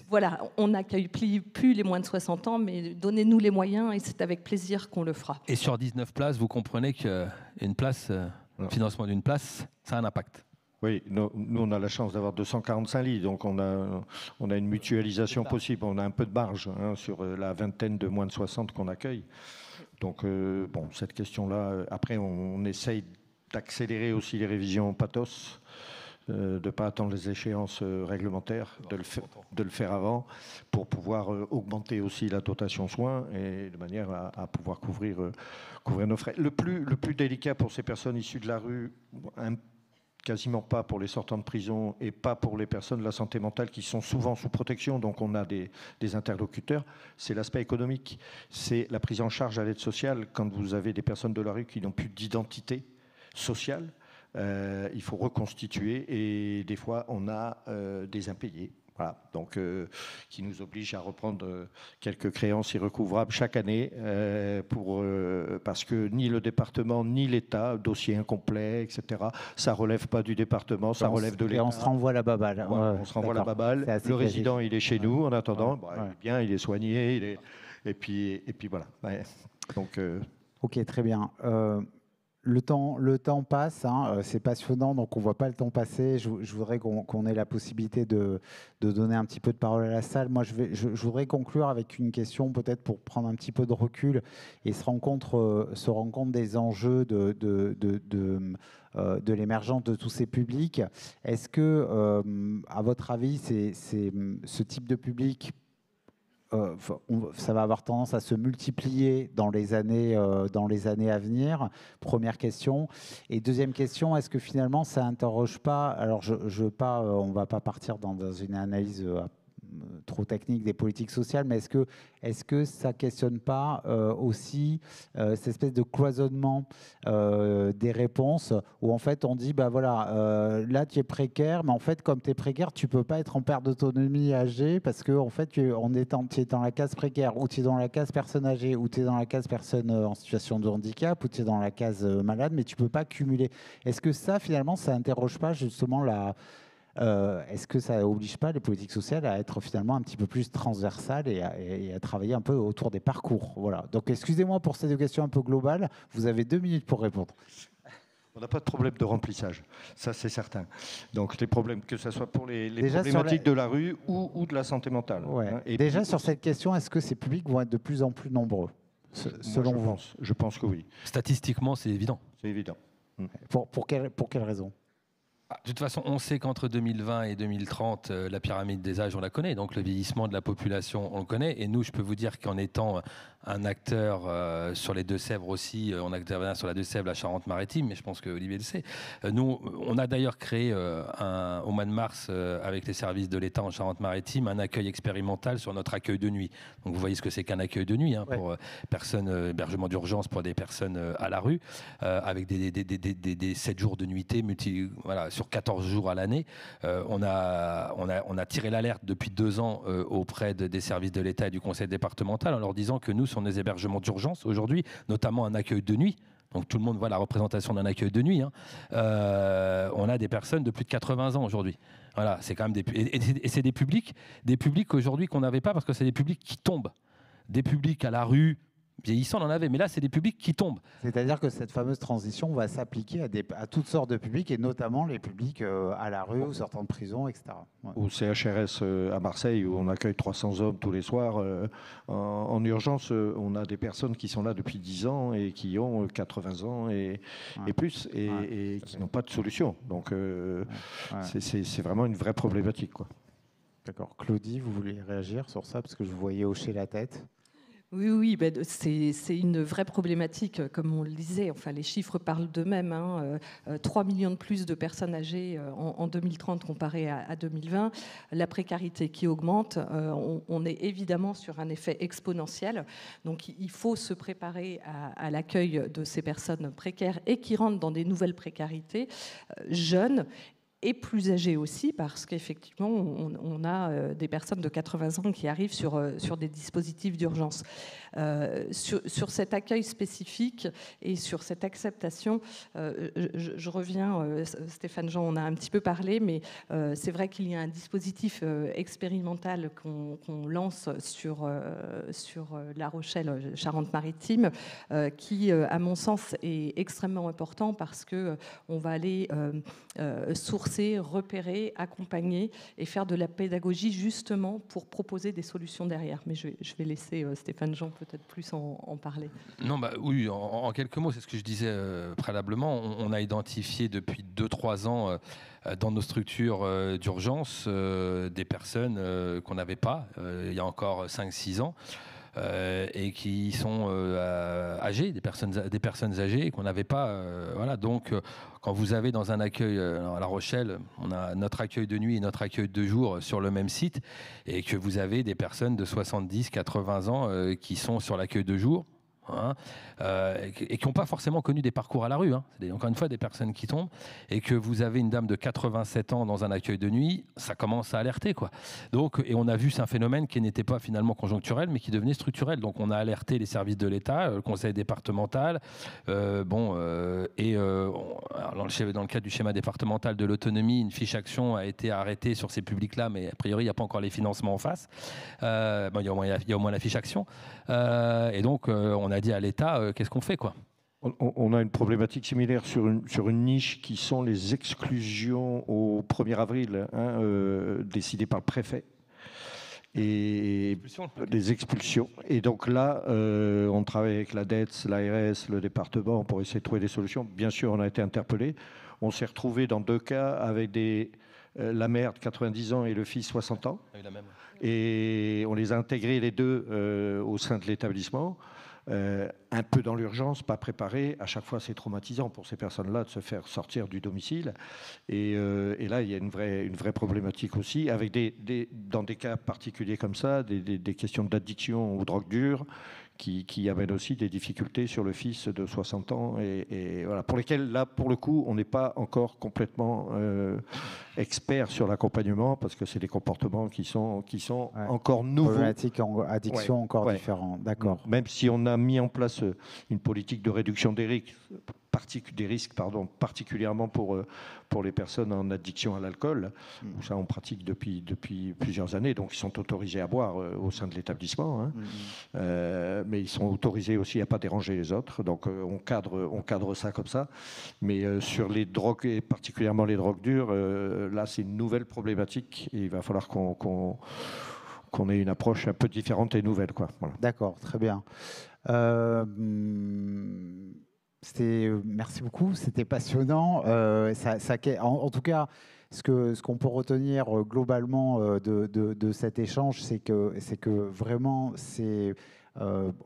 Speaker 4: Voilà, on n'accueille plus les moins de 60 ans, mais donnez-nous les moyens et c'est avec plaisir qu'on le fera.
Speaker 3: Et sur 19 places, vous comprenez qu'une place, le financement d'une place, ça a un impact.
Speaker 2: Oui, nous, on a la chance d'avoir 245 lits, donc on a une mutualisation possible. On a un peu de marge sur la vingtaine de moins de 60 qu'on accueille. Donc, bon, cette question-là, après, on essaye d'accélérer aussi les révisions pathos, de ne pas attendre les échéances réglementaires, de le faire avant, pour pouvoir augmenter aussi la dotation soins et de manière à pouvoir couvrir nos frais. Le plus délicat pour ces personnes issues de la rue, quasiment pas pour les sortants de prison et pas pour les personnes de la santé mentale qui sont souvent sous protection, donc on a des interlocuteurs, c'est l'aspect économique. C'est la prise en charge à l'aide sociale quand vous avez des personnes de la rue qui n'ont plus d'identité sociale. Il faut reconstituer et des fois on a des impayés. Voilà, donc qui nous oblige à reprendre quelques créances irrecouvrables chaque année parce que ni le département ni l'État, dossier incomplet, etc. Ça relève pas du département, ça relève de l'État.
Speaker 1: Et on se renvoie la baballe.
Speaker 2: On se renvoie la baballe. Le résident, il est chez nous en attendant. Il est bien, il est soigné, et puis voilà. Ouais. Donc.
Speaker 1: Ok, très bien. Le temps passe, c'est passionnant, donc on ne voit pas le temps passer. Je voudrais qu'on ait la possibilité de donner un petit peu de parole à la salle. Moi, je voudrais conclure avec une question, peut-être pour prendre un petit peu de recul et se rendre compte des enjeux de l'émergence de tous ces publics. Est-ce que, à votre avis, ce type de public, ça va avoir tendance à se multiplier dans les années à venir? Première question. Et deuxième question, est-ce que finalement ça n'interroge pas, alors on ne va pas partir dans une analyse trop technique des politiques sociales, mais est-ce que ça ne questionne pas aussi cette espèce de cloisonnement des réponses où en fait on dit, bah voilà, là tu es précaire, mais en fait comme tu es précaire, tu ne peux pas être en perte d'autonomie âgée parce que en fait tu es dans la case précaire, ou tu es dans la case personne âgée, ou tu es dans la case personne en situation de handicap, ou tu es dans la case malade, mais tu ne peux pas cumuler. Est-ce que ça finalement ça n'interroge pas justement est-ce que ça n'oblige pas les politiques sociales à être finalement un petit peu plus transversales et à travailler un peu autour des parcours? Voilà. Donc, excusez-moi pour ces deux questions un peu globales. Vous avez 2 minutes pour répondre.
Speaker 2: On n'a pas de problème de remplissage, ça c'est certain. Donc les problèmes, que ce soit pour les problématiques de la rue ou de la santé mentale.
Speaker 1: Ouais. Et déjà sur cette question, est-ce que ces publics vont être de plus en plus nombreux, selon vous?
Speaker 2: Je pense que oui.
Speaker 3: Statistiquement, c'est évident.
Speaker 2: C'est évident.
Speaker 1: Pour quelle raison?
Speaker 3: De toute façon, on sait qu'entre 2020 et 2030, la pyramide des âges, on la connaît. Donc le vieillissement de la population, on le connaît. Et nous, je peux vous dire qu'en étant un acteur sur les Deux-Sèvres aussi, on intervient sur la Deux-Sèvres, la Charente-Maritime, mais je pense que Olivier le sait. Nous, on a d'ailleurs créé au mois de mars, avec les services de l'État en Charente-Maritime, un accueil expérimental sur notre accueil de nuit. Donc vous voyez ce que c'est qu'un accueil de nuit pour personnes, hébergement d'urgence pour des personnes à la rue, avec des 7 jours de nuitée voilà, sur 14 jours à l'année. On a tiré l'alerte depuis 2 ans auprès des services de l'État et du conseil départemental en leur disant que nous, sur nos hébergements d'urgence aujourd'hui, notamment un accueil de nuit, donc tout le monde voit la représentation d'un accueil de nuit, on a des personnes de plus de 80 ans aujourd'hui. Voilà, c'est quand même et c'est des publics aujourd'hui qu'on n'avait pas parce que c'est des publics qui tombent. Des publics à la rue, vieillissants, on en avait, mais là, c'est des publics qui tombent.
Speaker 1: C'est-à-dire que cette fameuse transition va s'appliquer à toutes sortes de publics, et notamment les publics à la rue, ou sortant de prison, etc. Ouais.
Speaker 2: Au CHRS à Marseille, où on accueille 300 hommes tous les soirs. En urgence, on a des personnes qui sont là depuis 10 ans et qui ont 80 ans et plus, et qui n'ont pas de solution. Donc, c'est vraiment une vraie problématique, quoi.
Speaker 1: D'accord. Claudie, vous voulez réagir sur ça, parce que je vous voyais hocher la tête.
Speaker 4: Oui, ben c'est une vraie problématique, comme on le disait. Enfin, les chiffres parlent d'eux-mêmes. 3 millions de plus de personnes âgées en 2030 comparé à 2020. La précarité qui augmente. On est évidemment sur un effet exponentiel. Donc, il faut se préparer à l'accueil de ces personnes précaires et qui rentrent dans des nouvelles précarités, jeunes. et plus âgés aussi, parce qu'effectivement, on a des personnes de 80 ans qui arrivent sur des dispositifs d'urgence. Sur cet accueil spécifique et sur cette acceptation, je reviens, Stéphane Jean en a un petit peu parlé, mais c'est vrai qu'il y a un dispositif expérimental qu'on lance sur La Rochelle, Charente-Maritime, qui, à mon sens, est extrêmement important parce qu'on va aller sourcer, repérer, accompagner et faire de la pédagogie justement pour proposer des solutions derrière. Mais je vais laisser Stéphane Jean peut-être plus en parler.
Speaker 3: Non, oui, en quelques mots, c'est ce que je disais préalablement. On a identifié depuis 2-3 ans dans nos structures d'urgence des personnes qu'on n'avait pas il y a encore 5-6 ans. Et qui sont âgées, des personnes âgées qu'on n'avait pas. Voilà. Donc, quand vous avez dans un accueil à La Rochelle, on a notre accueil de nuit et notre accueil de jour sur le même site, et que vous avez des personnes de 70-80 ans qui sont sur l'accueil de jour, et qui n'ont pas forcément connu des parcours à la rue. C'est encore une fois des personnes qui tombent, et que vous avez une dame de 87 ans dans un accueil de nuit, ça commence à alerter, quoi. Donc, et on a vu, c'est un phénomène qui n'était pas finalement conjoncturel, mais qui devenait structurel. Donc on a alerté les services de l'État, le conseil départemental, dans le cadre du schéma départemental de l'autonomie, une fiche action a été arrêtée sur ces publics-là, mais a priori il n'y a pas encore les financements en face. Il y a au moins la fiche action. Et donc on a dit à l'État, qu'est-ce qu'on fait, quoi?
Speaker 2: On a une problématique similaire sur une niche qui sont les exclusions au 1er avril, décidées par le préfet. Et les expulsions. Et donc là, on travaille avec la DETS, l'ARS, le département pour essayer de trouver des solutions. Bien sûr, on a été interpellés. On s'est retrouvés dans 2 cas avec la mère de 90 ans et le fils 60 ans. Et on les a intégrés les deux au sein de l'établissement. Un peu dans l'urgence, pas préparé. À chaque fois, c'est traumatisant pour ces personnes-là de se faire sortir du domicile. Et là, il y a une vraie problématique aussi, avec dans des cas particuliers comme ça, des questions d'addiction aux drogues dures qui amènent aussi des difficultés sur le fils de 60 ans. Et voilà, pour lesquels, là, pour le coup, on n'est pas encore complètement expert sur l'accompagnement, parce que c'est des comportements qui sont encore nouveaux.
Speaker 1: Problématiques en addiction encore différentes. D'accord.
Speaker 2: Même si on a mis en place une politique de réduction des risques, particulièrement pour les personnes en addiction à l'alcool, où ça on pratique depuis plusieurs années, donc ils sont autorisés à boire au sein de l'établissement, mais ils sont autorisés aussi à ne pas déranger les autres, donc on cadre ça comme ça. Mais sur les drogues, et particulièrement les drogues dures, là c'est une nouvelle problématique, et il va falloir qu'on ait une approche un peu différente et nouvelle, quoi. Voilà.
Speaker 1: D'accord, très bien. Merci beaucoup, c'était passionnant. En tout cas, ce qu'on peut retenir globalement de cet échange, c'est que vraiment,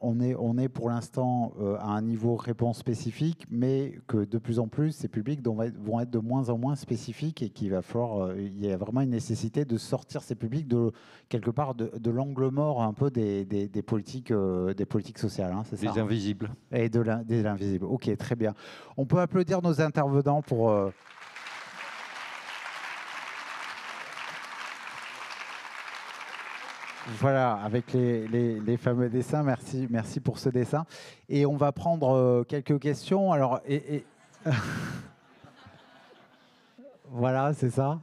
Speaker 1: on est pour l'instant à un niveau réponse spécifique, mais que de plus en plus, ces publics vont être de moins en moins spécifiques, et qu'il va falloir, il y a vraiment une nécessité de sortir ces publics quelque part de l'angle mort un peu des politiques sociales. C'est ça,
Speaker 2: des invisibles.
Speaker 1: Et des invisibles. Ok, très bien. On peut applaudir nos intervenants pour... Voilà, avec les fameux dessins. Merci pour ce dessin. Et on va prendre quelques questions. Alors, voilà, c'est ça.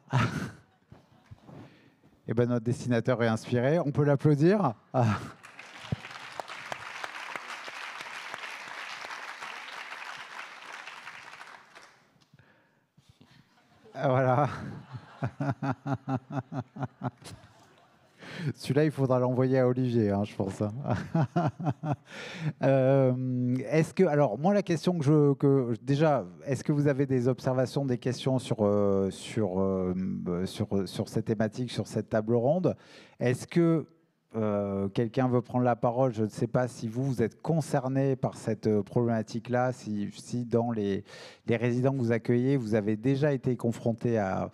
Speaker 1: Et ben notre dessinateur est inspiré. On peut l'applaudir. Voilà. Celui-là, il faudra l'envoyer à Olivier, je pense. Alors, moi, la question déjà, est-ce que vous avez des observations, des questions sur cette thématique, sur cette table ronde? Est-ce que quelqu'un veut prendre la parole? Je ne sais pas si vous êtes concerné par cette problématique-là, si dans les résidents que vous accueillez, vous avez déjà été confronté à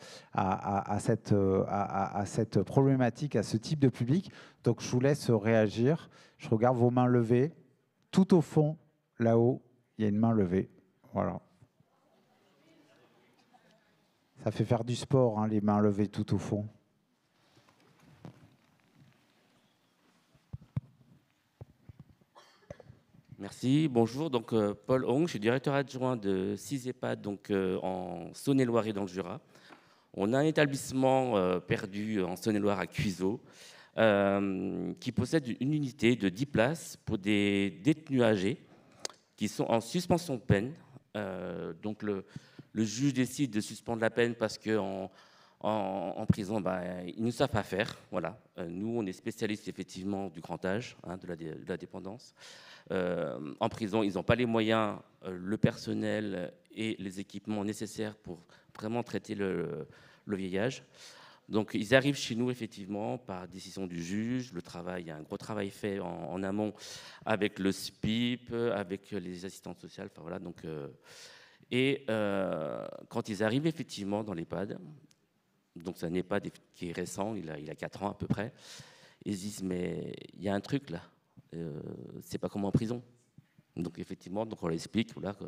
Speaker 1: cette problématique, à ce type de public. Donc, je vous laisse réagir. Je regarde vos mains levées. Tout au fond, là-haut, il y a une main levée. Voilà. Ça fait faire du sport, hein, les mains levées tout au fond.
Speaker 5: Merci, bonjour. Donc, Paul Hong, je suis directeur adjoint de 6 EHPAD donc, en Saône-et-Loire et dans le Jura. On a un établissement perdu en Saône-et-Loire à Cuiseaux qui possède une unité de 10 places pour des détenus âgés qui sont en suspension de peine. Donc, le juge décide de suspendre la peine parce qu'en en prison, ils ne savent pas faire. Voilà. Nous, on est spécialistes effectivement du grand âge, hein, de la dépendance. En prison, ils n'ont pas les moyens, le personnel et les équipements nécessaires pour vraiment traiter le vieil âge. Donc, ils arrivent chez nous, effectivement, par décision du juge. Il y a un gros travail fait en amont avec le SPIP, avec les assistantes sociales. Enfin, voilà, donc, quand ils arrivent, effectivement, dans l'EHPAD, donc c'est un EHPAD qui est récent, il a 4 ans à peu près, ils se disent, mais il y a un truc là. C'est pas comme en prison. Donc effectivement, donc on l'explique, voilà, que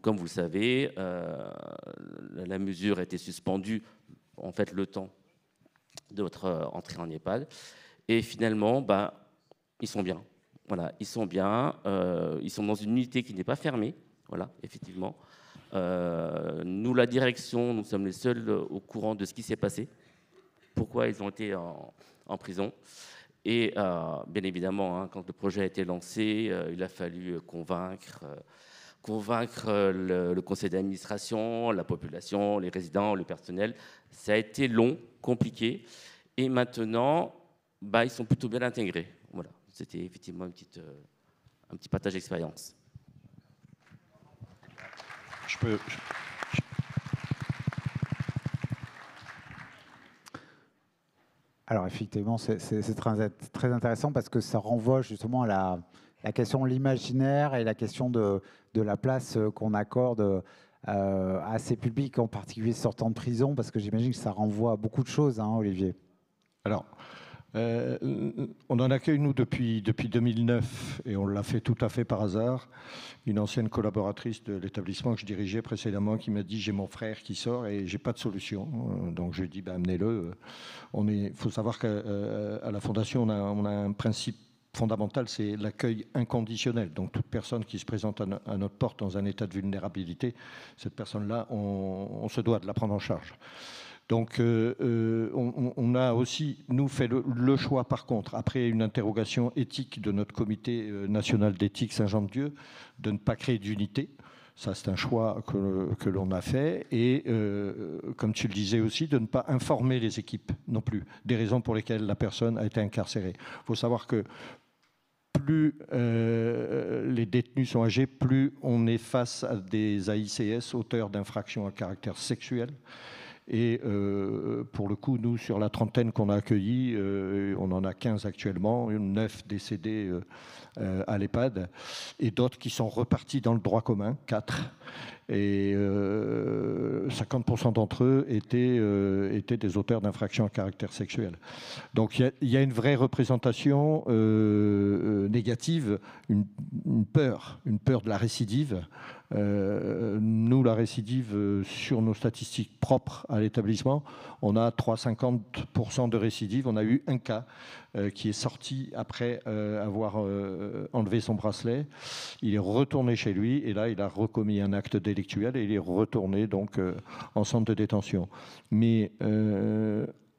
Speaker 5: comme vous le savez, la mesure a été suspendue en fait le temps de votre entrée en EHPAD. Et finalement, ils sont bien. Voilà, ils sont bien. Ils sont dans une unité qui n'est pas fermée. Voilà, effectivement. Nous, la direction, nous sommes les seuls au courant de ce qui s'est passé. Pourquoi ils ont été en prison. Et bien évidemment, hein, quand le projet a été lancé, il a fallu convaincre le conseil d'administration, la population, les résidents, le personnel. Ça a été long, compliqué. Et maintenant, ils sont plutôt bien intégrés. Voilà. C'était effectivement un petit partage d'expérience.
Speaker 1: Alors effectivement, c'est très intéressant parce que ça renvoie justement à la question de l'imaginaire et la question de la place qu'on accorde à ces publics, en particulier sortant de prison, parce que j'imagine que ça renvoie à beaucoup de choses, hein, Olivier.
Speaker 2: Alors, on en accueille, nous, depuis 2009, et on l'a fait tout à fait par hasard. Une ancienne collaboratrice de l'établissement que je dirigeais précédemment qui m'a dit « j'ai mon frère qui sort et j'ai pas de solution ». Donc je lui ai dit amenez-le. Il faut savoir qu'à la Fondation, on a un principe fondamental, c'est l'accueil inconditionnel. Donc toute personne qui se présente à notre porte dans un état de vulnérabilité, cette personne-là, on se doit de la prendre en charge. Donc, on a aussi, nous, fait le choix, par contre, après une interrogation éthique de notre comité national d'éthique Saint-Jean-de-Dieu, de ne pas créer d'unité. Ça, c'est un choix que l'on a fait. Et, comme tu le disais aussi, de ne pas informer les équipes non plus, des raisons pour lesquelles la personne a été incarcérée. Il faut savoir que plus les détenus sont âgés, plus on est face à des AICS, auteurs d'infractions à caractère sexuel. Et pour le coup, nous, sur la trentaine qu'on a accueillis, on en a 15 actuellement, 9 décédés à l'EHPAD, et d'autres qui sont repartis dans le droit commun, 4. Et 50% d'entre eux étaient des auteurs d'infractions à caractère sexuel. Donc il y a une vraie représentation négative, une peur de la récidive. Nous, la récidive, sur nos statistiques propres à l'établissement, on a 3,50% de récidive. On a eu un cas qui est sorti après avoir enlevé son bracelet. Il est retourné chez lui et là, il a recommis un acte délictuel et il est retourné donc en centre de détention. Mais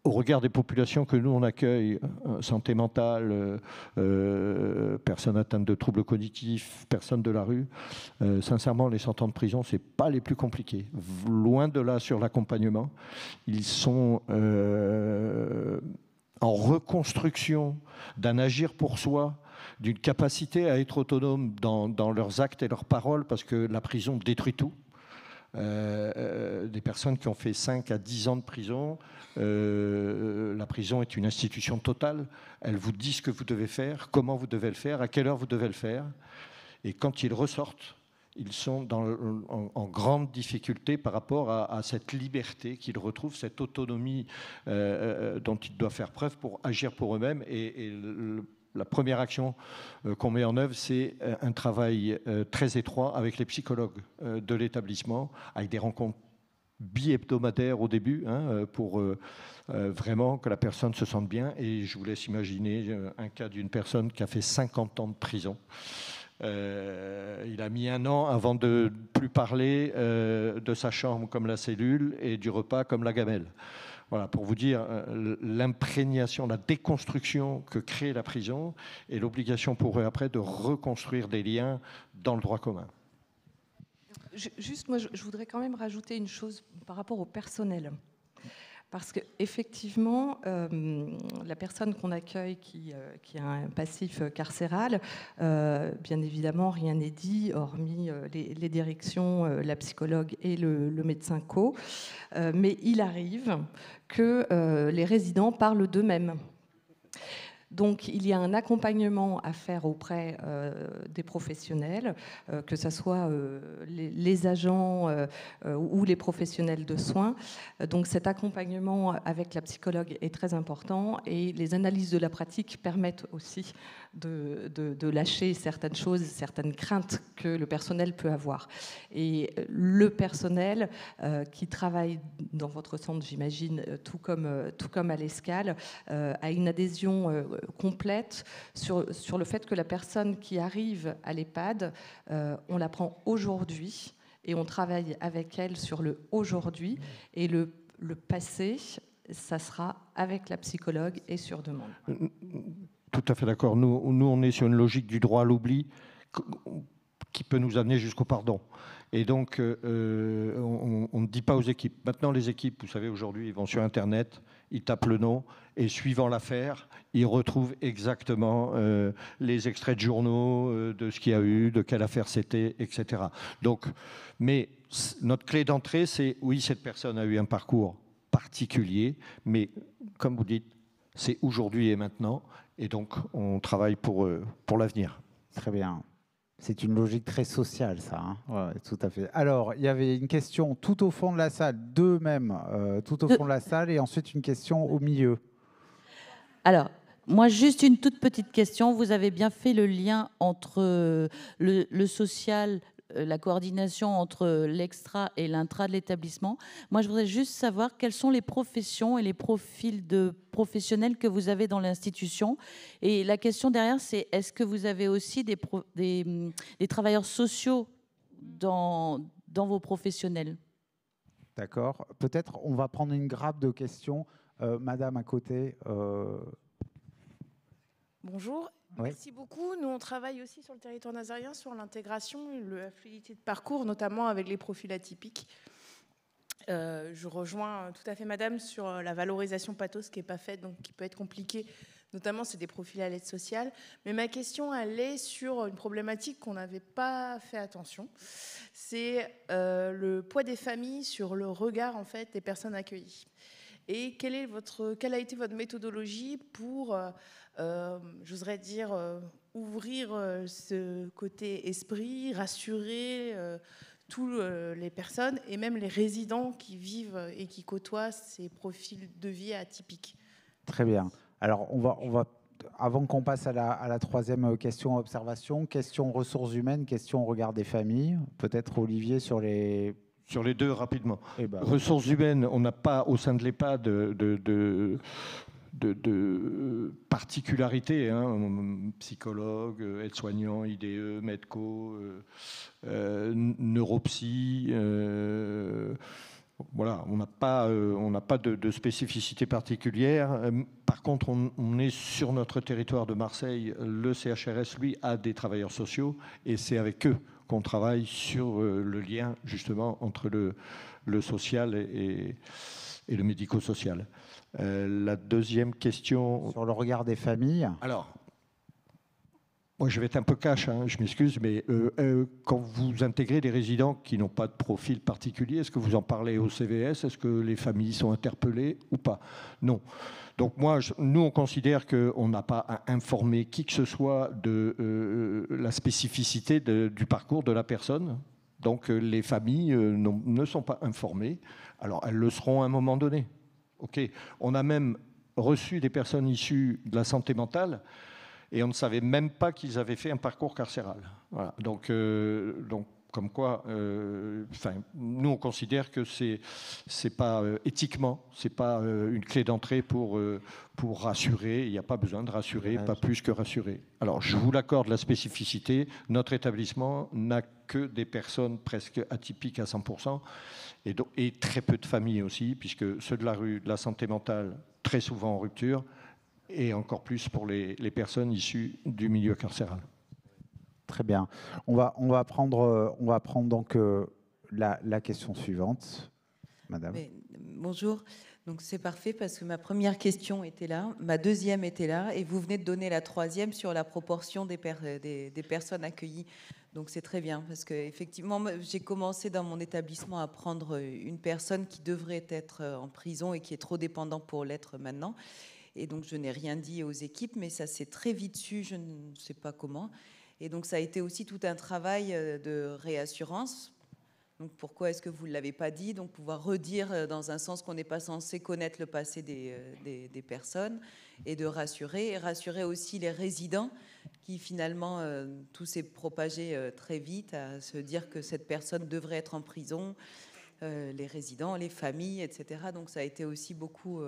Speaker 2: au regard des populations que nous, on accueille, santé mentale, personnes atteintes de troubles cognitifs, personnes de la rue, sincèrement, les sortants de prison, ce n'est pas les plus compliqués. Loin de là sur l'accompagnement. Ils sont en reconstruction d'un agir pour soi, d'une capacité à être autonome dans leurs actes et leurs paroles, parce que la prison détruit tout. Des personnes qui ont fait 5 à 10 ans de prison, la prison est une institution totale. Elle vous dit ce que vous devez faire, comment vous devez le faire, à quelle heure vous devez le faire. Et quand ils ressortent, ils sont en grande difficulté par rapport à cette liberté qu'ils retrouvent, cette autonomie dont ils doivent faire preuve pour agir pour eux-mêmes. Et la première action qu'on met en œuvre, c'est un travail très étroit avec les psychologues de l'établissement, avec des rencontres bi-hebdomadaire au début, pour vraiment que la personne se sente bien. Et je vous laisse imaginer un cas d'une personne qui a fait 50 ans de prison. Il a mis 1 an avant de ne plus parler de sa chambre comme la cellule et du repas comme la gamelle. Voilà, pour vous dire l'imprégnation, la déconstruction que crée la prison et l'obligation pour eux après de reconstruire des liens dans le droit commun.
Speaker 4: Juste, moi, je voudrais quand même rajouter une chose par rapport au personnel. Parce qu'effectivement, la personne qu'on accueille qui a un passif carcéral, bien évidemment, rien n'est dit, hormis les directions, la psychologue et le médecin co. Mais il arrive que les résidents parlent d'eux-mêmes. Donc, il y a un accompagnement à faire auprès des professionnels, que ce soit les agents ou les professionnels de soins. Donc, cet accompagnement avec la psychologue est très important et les analyses de la pratique permettent aussi de lâcher certaines choses, certaines craintes que le personnel peut avoir. Et le personnel qui travaille dans votre centre, j'imagine, tout comme à l'Escale, a une adhésion complète sur le fait que la personne qui arrive à l'EHPAD, on la prend aujourd'hui et on travaille avec elle sur le aujourd'hui et le passé, ça sera avec la psychologue et sur demande.
Speaker 2: Tout à fait d'accord. Nous, on est sur une logique du droit à l'oubli qui peut nous amener jusqu'au pardon. Et donc, on ne dit pas aux équipes. Maintenant, les équipes, vous savez, aujourd'hui, ils vont sur Internet, ils tapent le nom, et suivant l'affaire, ils retrouvent exactement les extraits de journaux, de ce qu'il y a eu, de quelle affaire c'était, etc. Donc, mais notre clé d'entrée, c'est, oui, cette personne a eu un parcours particulier, mais comme vous dites, c'est aujourd'hui et maintenant, et donc on travaille pour l'avenir.
Speaker 1: Très bien. C'est une logique très sociale, ça. Hein, ouais, tout à fait. Alors, il y avait une question tout au fond de la salle, deux même, tout au fond de la salle, et ensuite une question au milieu.
Speaker 6: Alors, moi, juste une toute petite question. Vous avez bien fait le lien entre le social, la coordination entre l'extra et l'intra de l'établissement. Moi, je voudrais juste savoir quelles sont les professions et les profils de professionnels que vous avez dans l'institution. Et la question derrière, c'est est-ce que vous avez aussi des travailleurs sociaux dans vos professionnels?
Speaker 1: D'accord. Peut-être on va prendre une grappe de questions. Madame à côté.
Speaker 7: Bonjour.
Speaker 1: Oui.
Speaker 7: Merci beaucoup. Nous, on travaille aussi sur le territoire nazarien sur l'intégration et la fluidité de parcours, notamment avec les profils atypiques. Je rejoins tout à fait Madame sur la valorisation pathos qui n'est pas faite, donc qui peut être compliquée. Notamment, c'est des profils à l'aide sociale. Mais ma question, elle est sur une problématique qu'on n'avait pas fait attention. C'est le poids des familles sur le regard en fait, des personnes accueillies. Et quelle a été votre méthodologie pour, j'oserais dire, ouvrir ce côté esprit, rassurer toutes les personnes et même les résidents qui vivent et qui côtoient ces profils de vie atypiques?
Speaker 1: Très bien. Alors, on va avant qu'on passe à la troisième question observation, question ressources humaines, question regard des familles. Peut-être Olivier sur les...
Speaker 2: Sur les deux, rapidement.
Speaker 1: Eh ben,
Speaker 2: ressources humaines, on n'a pas au sein de l'EHPAD de particularité, hein, psychologue, aide-soignant, IDE, MEDCO, neuropsy, voilà, on n'a pas de spécificité particulière. Par contre, on est sur notre territoire de Marseille, le CHRS, lui, a des travailleurs sociaux et c'est avec eux qu'on travaille sur le lien justement entre le social et le médico-social. La deuxième question...
Speaker 1: Sur le regard des familles.
Speaker 2: Alors, moi je vais être un peu cash, hein, je m'excuse, mais quand vous intégrez des résidents qui n'ont pas de profil particulier, est-ce que vous en parlez au CVS? Est-ce que les familles sont interpellées ou pas? Non. Donc nous, on considère qu'on n'a pas à informer qui que ce soit de la spécificité du parcours de la personne. Donc les familles ne sont pas informées. Alors elles le seront à un moment donné. Ok. On a même reçu des personnes issues de la santé mentale et on ne savait même pas qu'ils avaient fait un parcours carcéral. Voilà. Donc comme quoi, nous on considère que c'est pas éthiquement, c'est pas une clé d'entrée pour rassurer. Il n'y a pas besoin de rassurer, pas plus que rassurer. Alors je vous l'accorde, la spécificité, notre établissement n'a que des personnes presque atypiques à 100%, et très peu de familles aussi, puisque ceux de la rue, de la santé mentale, très souvent en rupture, et encore plus pour les personnes issues du milieu carcéral.
Speaker 1: Très bien. On va prendre donc la question suivante, madame.
Speaker 8: Mais, bonjour. Donc c'est parfait parce que ma première question était là, ma deuxième était là, et vous venez de donner la troisième sur la proportion des personnes accueillies. Donc c'est très bien parce que effectivement, j'ai commencé dans mon établissement à prendre une personne qui devrait être en prison et qui est trop dépendante pour l'être maintenant. Et donc je n'ai rien dit aux équipes, mais ça s'est très vite su, je ne sais pas comment. Et donc ça a été aussi tout un travail de réassurance. Donc pourquoi est-ce que vous ne l'avez pas dit? Donc pouvoir redire dans un sens qu'on n'est pas censé connaître le passé des personnes, et de rassurer, et rassurer aussi les résidents qui finalement, tout s'est propagé très vite à se dire que cette personne devrait être en prison, les résidents, les familles, etc. Donc ça a été aussi beaucoup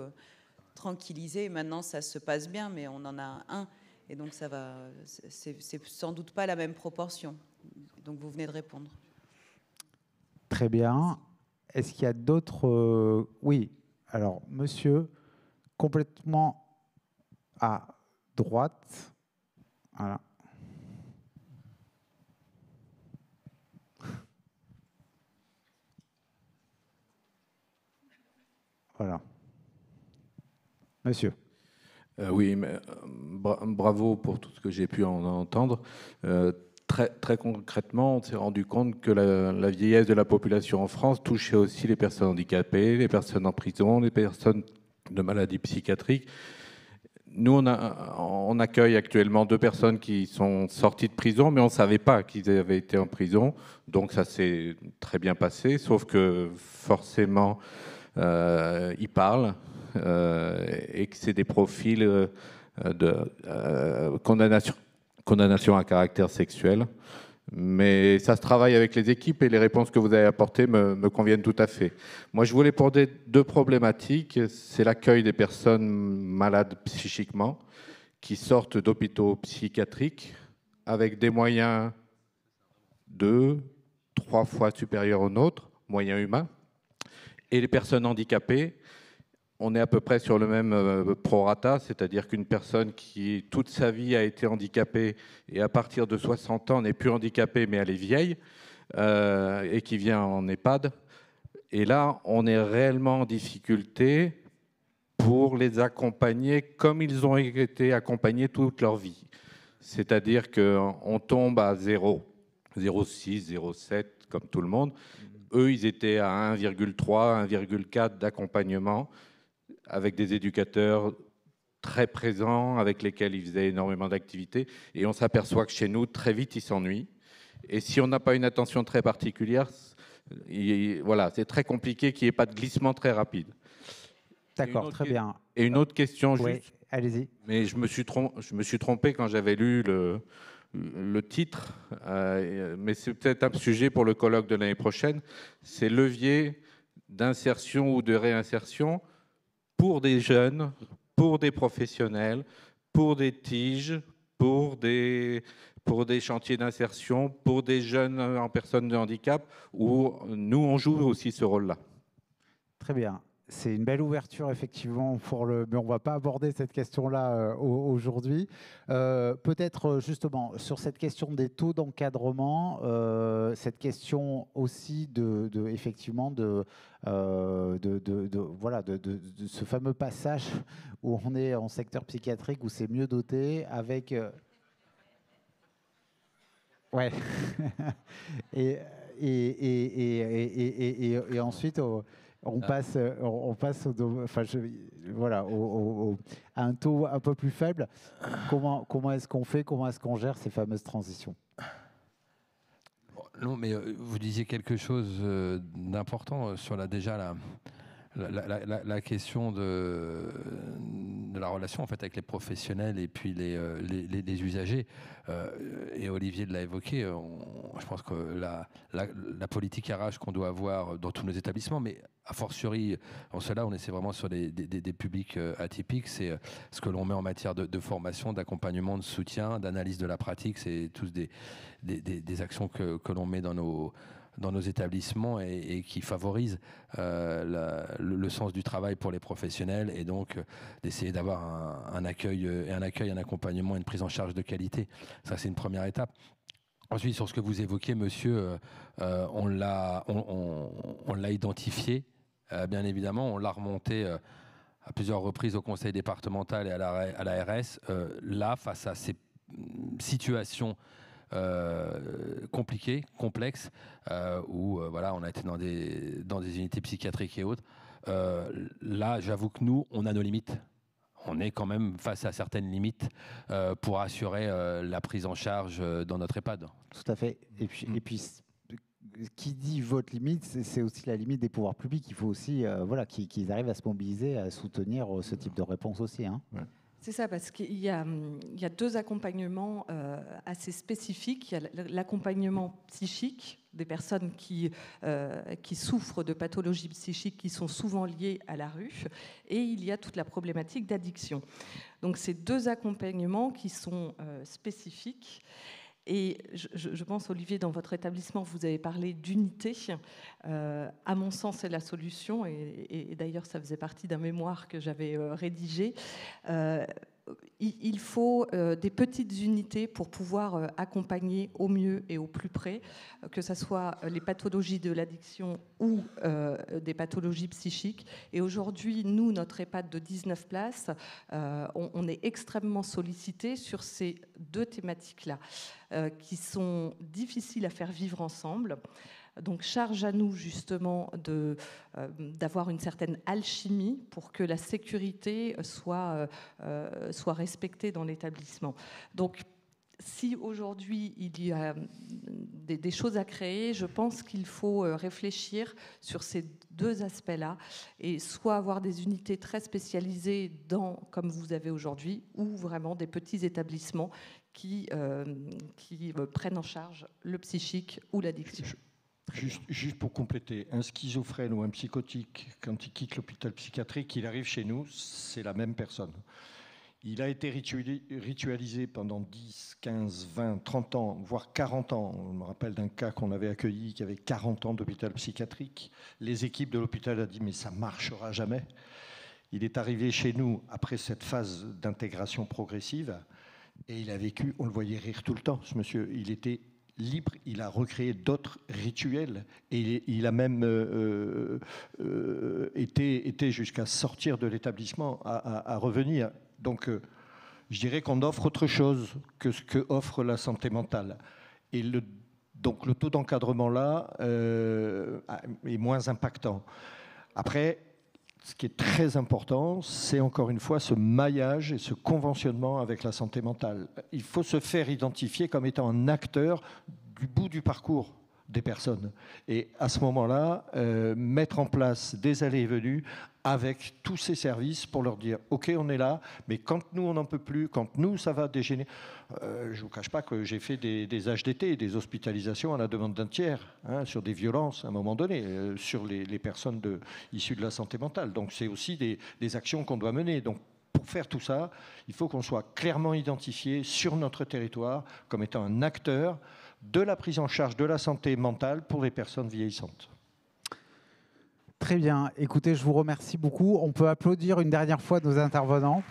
Speaker 8: tranquillisé. Et maintenant ça se passe bien, mais on en a un. Et donc ça va, c'est sans doute pas la même proportion. Donc vous venez de répondre.
Speaker 1: Très bien. Est-ce qu'il y a d'autres... Oui. Alors, monsieur, complètement à droite. Voilà. Voilà. Monsieur.
Speaker 9: Oui, mais, bravo pour tout ce que j'ai pu en entendre. Très concrètement, on s'est rendu compte que la vieillesse de la population en France touchait aussi les personnes handicapées, les personnes en prison, les personnes de maladies psychiatriques. Nous, on accueille actuellement 2 personnes qui sont sorties de prison, mais on ne savait pas qu'ils avaient été en prison. Donc ça s'est très bien passé, sauf que forcément, ils parlent et que c'est des profils de condamnation à caractère sexuel. Mais ça se travaille avec les équipes et les réponses que vous avez apportées me conviennent tout à fait. Moi, je voulais aborder 2 problématiques. C'est l'accueil des personnes malades psychiquement qui sortent d'hôpitaux psychiatriques avec des moyens 2-3 fois supérieurs aux nôtres, moyens humains, et les personnes handicapées. On est à peu près sur le même prorata, c'est-à-dire qu'une personne qui toute sa vie a été handicapée et à partir de 60 ans n'est plus handicapée mais elle est vieille et qui vient en EHPAD. Et là, on est réellement en difficulté pour les accompagner comme ils ont été accompagnés toute leur vie. C'est-à-dire qu'on tombe à 0, 0,6, 0,7 comme tout le monde. Eux, ils étaient à 1,3, 1,4 d'accompagnement, avec des éducateurs très présents, avec lesquels ils faisaient énormément d'activités. Et on s'aperçoit que chez nous, très vite, ils s'ennuient. Et si on n'a pas une attention très particulière, voilà, c'est très compliqué qu'il n'y ait pas de glissement très rapide.
Speaker 1: D'accord, très bien.
Speaker 9: Et une autre question,
Speaker 1: oui,
Speaker 9: juste.
Speaker 1: Allez-y.
Speaker 9: Mais je me suis trompé quand j'avais lu le titre, mais c'est peut-être un sujet pour le colloque de l'année prochaine. C'est levier d'insertion ou de réinsertion pour des jeunes, pour des professionnels, pour des TIG, pour des chantiers d'insertion, pour des jeunes en personne de handicap, où nous, on joue aussi ce rôle-là.
Speaker 1: Très bien. C'est une belle ouverture, effectivement, mais on ne va pas aborder cette question-là aujourd'hui. Peut-être, justement, sur cette question des taux d'encadrement, cette question aussi effectivement, de ce fameux passage où on est en secteur psychiatrique, où c'est mieux doté, avec... Ouais. et ensuite... On passe à un taux un peu plus faible. Comment est-ce qu'on fait, comment est-ce qu'on gère ces fameuses transitions?
Speaker 3: Non, mais vous disiez quelque chose d'important sur la question de la relation en fait avec les professionnels et puis les usagers, et Olivier l'a évoqué, je pense que la politique RH qu'on doit avoir dans tous nos établissements, mais a fortiori, en cela, on essaie vraiment sur des publics atypiques, c'est ce que l'on met en matière de formation, d'accompagnement, de soutien, d'analyse de la pratique, c'est tous des actions que l'on met dans nos établissements et qui favorisent le sens du travail pour les professionnels et donc d'essayer d'avoir un accueil, un accompagnement, une prise en charge de qualité. Ça, c'est une première étape. Ensuite, sur ce que vous évoquez, monsieur, on l'a identifié, bien évidemment, on l'a remonté à plusieurs reprises au conseil départemental et à la RS. Là, face à ces situations compliquées, complexes, où voilà, on a été dans des unités psychiatriques et autres. Là, j'avoue que nous, on a nos limites. On est quand même face à certaines limites pour assurer la prise en charge dans notre EHPAD.
Speaker 1: Tout à fait. Et puis qui dit votre limite, c'est aussi la limite des pouvoirs publics. Il faut aussi qu'ils arrivent à se mobiliser, à soutenir ce type de réponse aussi. Hein.
Speaker 2: Ouais.
Speaker 4: C'est ça, parce qu'il y a 2 accompagnements assez spécifiques. Il y a l'accompagnement psychique des personnes qui souffrent de pathologies psychiques qui sont souvent liées à la rue, et il y a toute la problématique d'addiction. Donc ces 2 accompagnements qui sont spécifiques. Et je pense, Olivier, dans votre établissement, vous avez parlé d'unité. À mon sens, c'est la solution. Et d'ailleurs, ça faisait partie d'un mémoire que j'avais rédigé. Il faut des petites unités pour pouvoir accompagner au mieux et au plus près, que ce soit les pathologies de l'addiction ou des pathologies psychiques. Et aujourd'hui, nous, notre EHPAD de 19 places, on est extrêmement sollicité sur ces 2 thématiques-là, qui sont difficiles à faire vivre ensemble. Donc, charge à nous, justement, d'avoir une certaine alchimie pour que la sécurité soit respectée dans l'établissement. Donc, si aujourd'hui, il y a des choses à créer, je pense qu'il faut réfléchir sur ces 2 aspects-là et soit avoir des unités très spécialisées comme vous avez aujourd'hui, ou vraiment des petits établissements qui prennent en charge le psychique ou l'addiction.
Speaker 2: Juste pour compléter, un schizophrène ou un psychotique, quand il quitte l'hôpital psychiatrique, il arrive chez nous, c'est la même personne. Il a été ritualisé pendant 10, 15, 20, 30 ans, voire 40 ans. On me rappelle d'un cas qu'on avait accueilli qui avait 40 ans d'hôpital psychiatrique. Les équipes de l'hôpital ont dit « mais ça ne marchera jamais ». Il est arrivé chez nous après cette phase d'intégration progressive et il a vécu, on le voyait rire tout le temps, ce monsieur. Il était libre, il a recréé d'autres rituels et il a même été jusqu'à sortir de l'établissement, à revenir. Donc, je dirais qu'on offre autre chose que ce que offre la santé mentale. Et donc, le taux d'encadrement là est moins impactant. Après, ce qui est très important, c'est encore une fois ce maillage et ce conventionnement avec la santé mentale. Il faut se faire identifier comme étant un acteur du bout du parcours des personnes. Et à ce moment-là, mettre en place des allées et venues avec tous ces services pour leur dire « Ok, on est là, mais quand nous, on n'en peut plus, quand nous, ça va dégénérer... » Je ne vous cache pas que j'ai fait des HDT, des hospitalisations à la demande d'un tiers, sur des violences, à un moment donné, sur les personnes issues de la santé mentale. Donc, c'est aussi des actions qu'on doit mener. Donc, pour faire tout ça, il faut qu'on soit clairement identifié sur notre territoire comme étant un acteur de la prise en charge de la santé mentale pour les personnes vieillissantes.
Speaker 1: Très bien. Écoutez, je vous remercie beaucoup. On peut applaudir une dernière fois nos intervenants.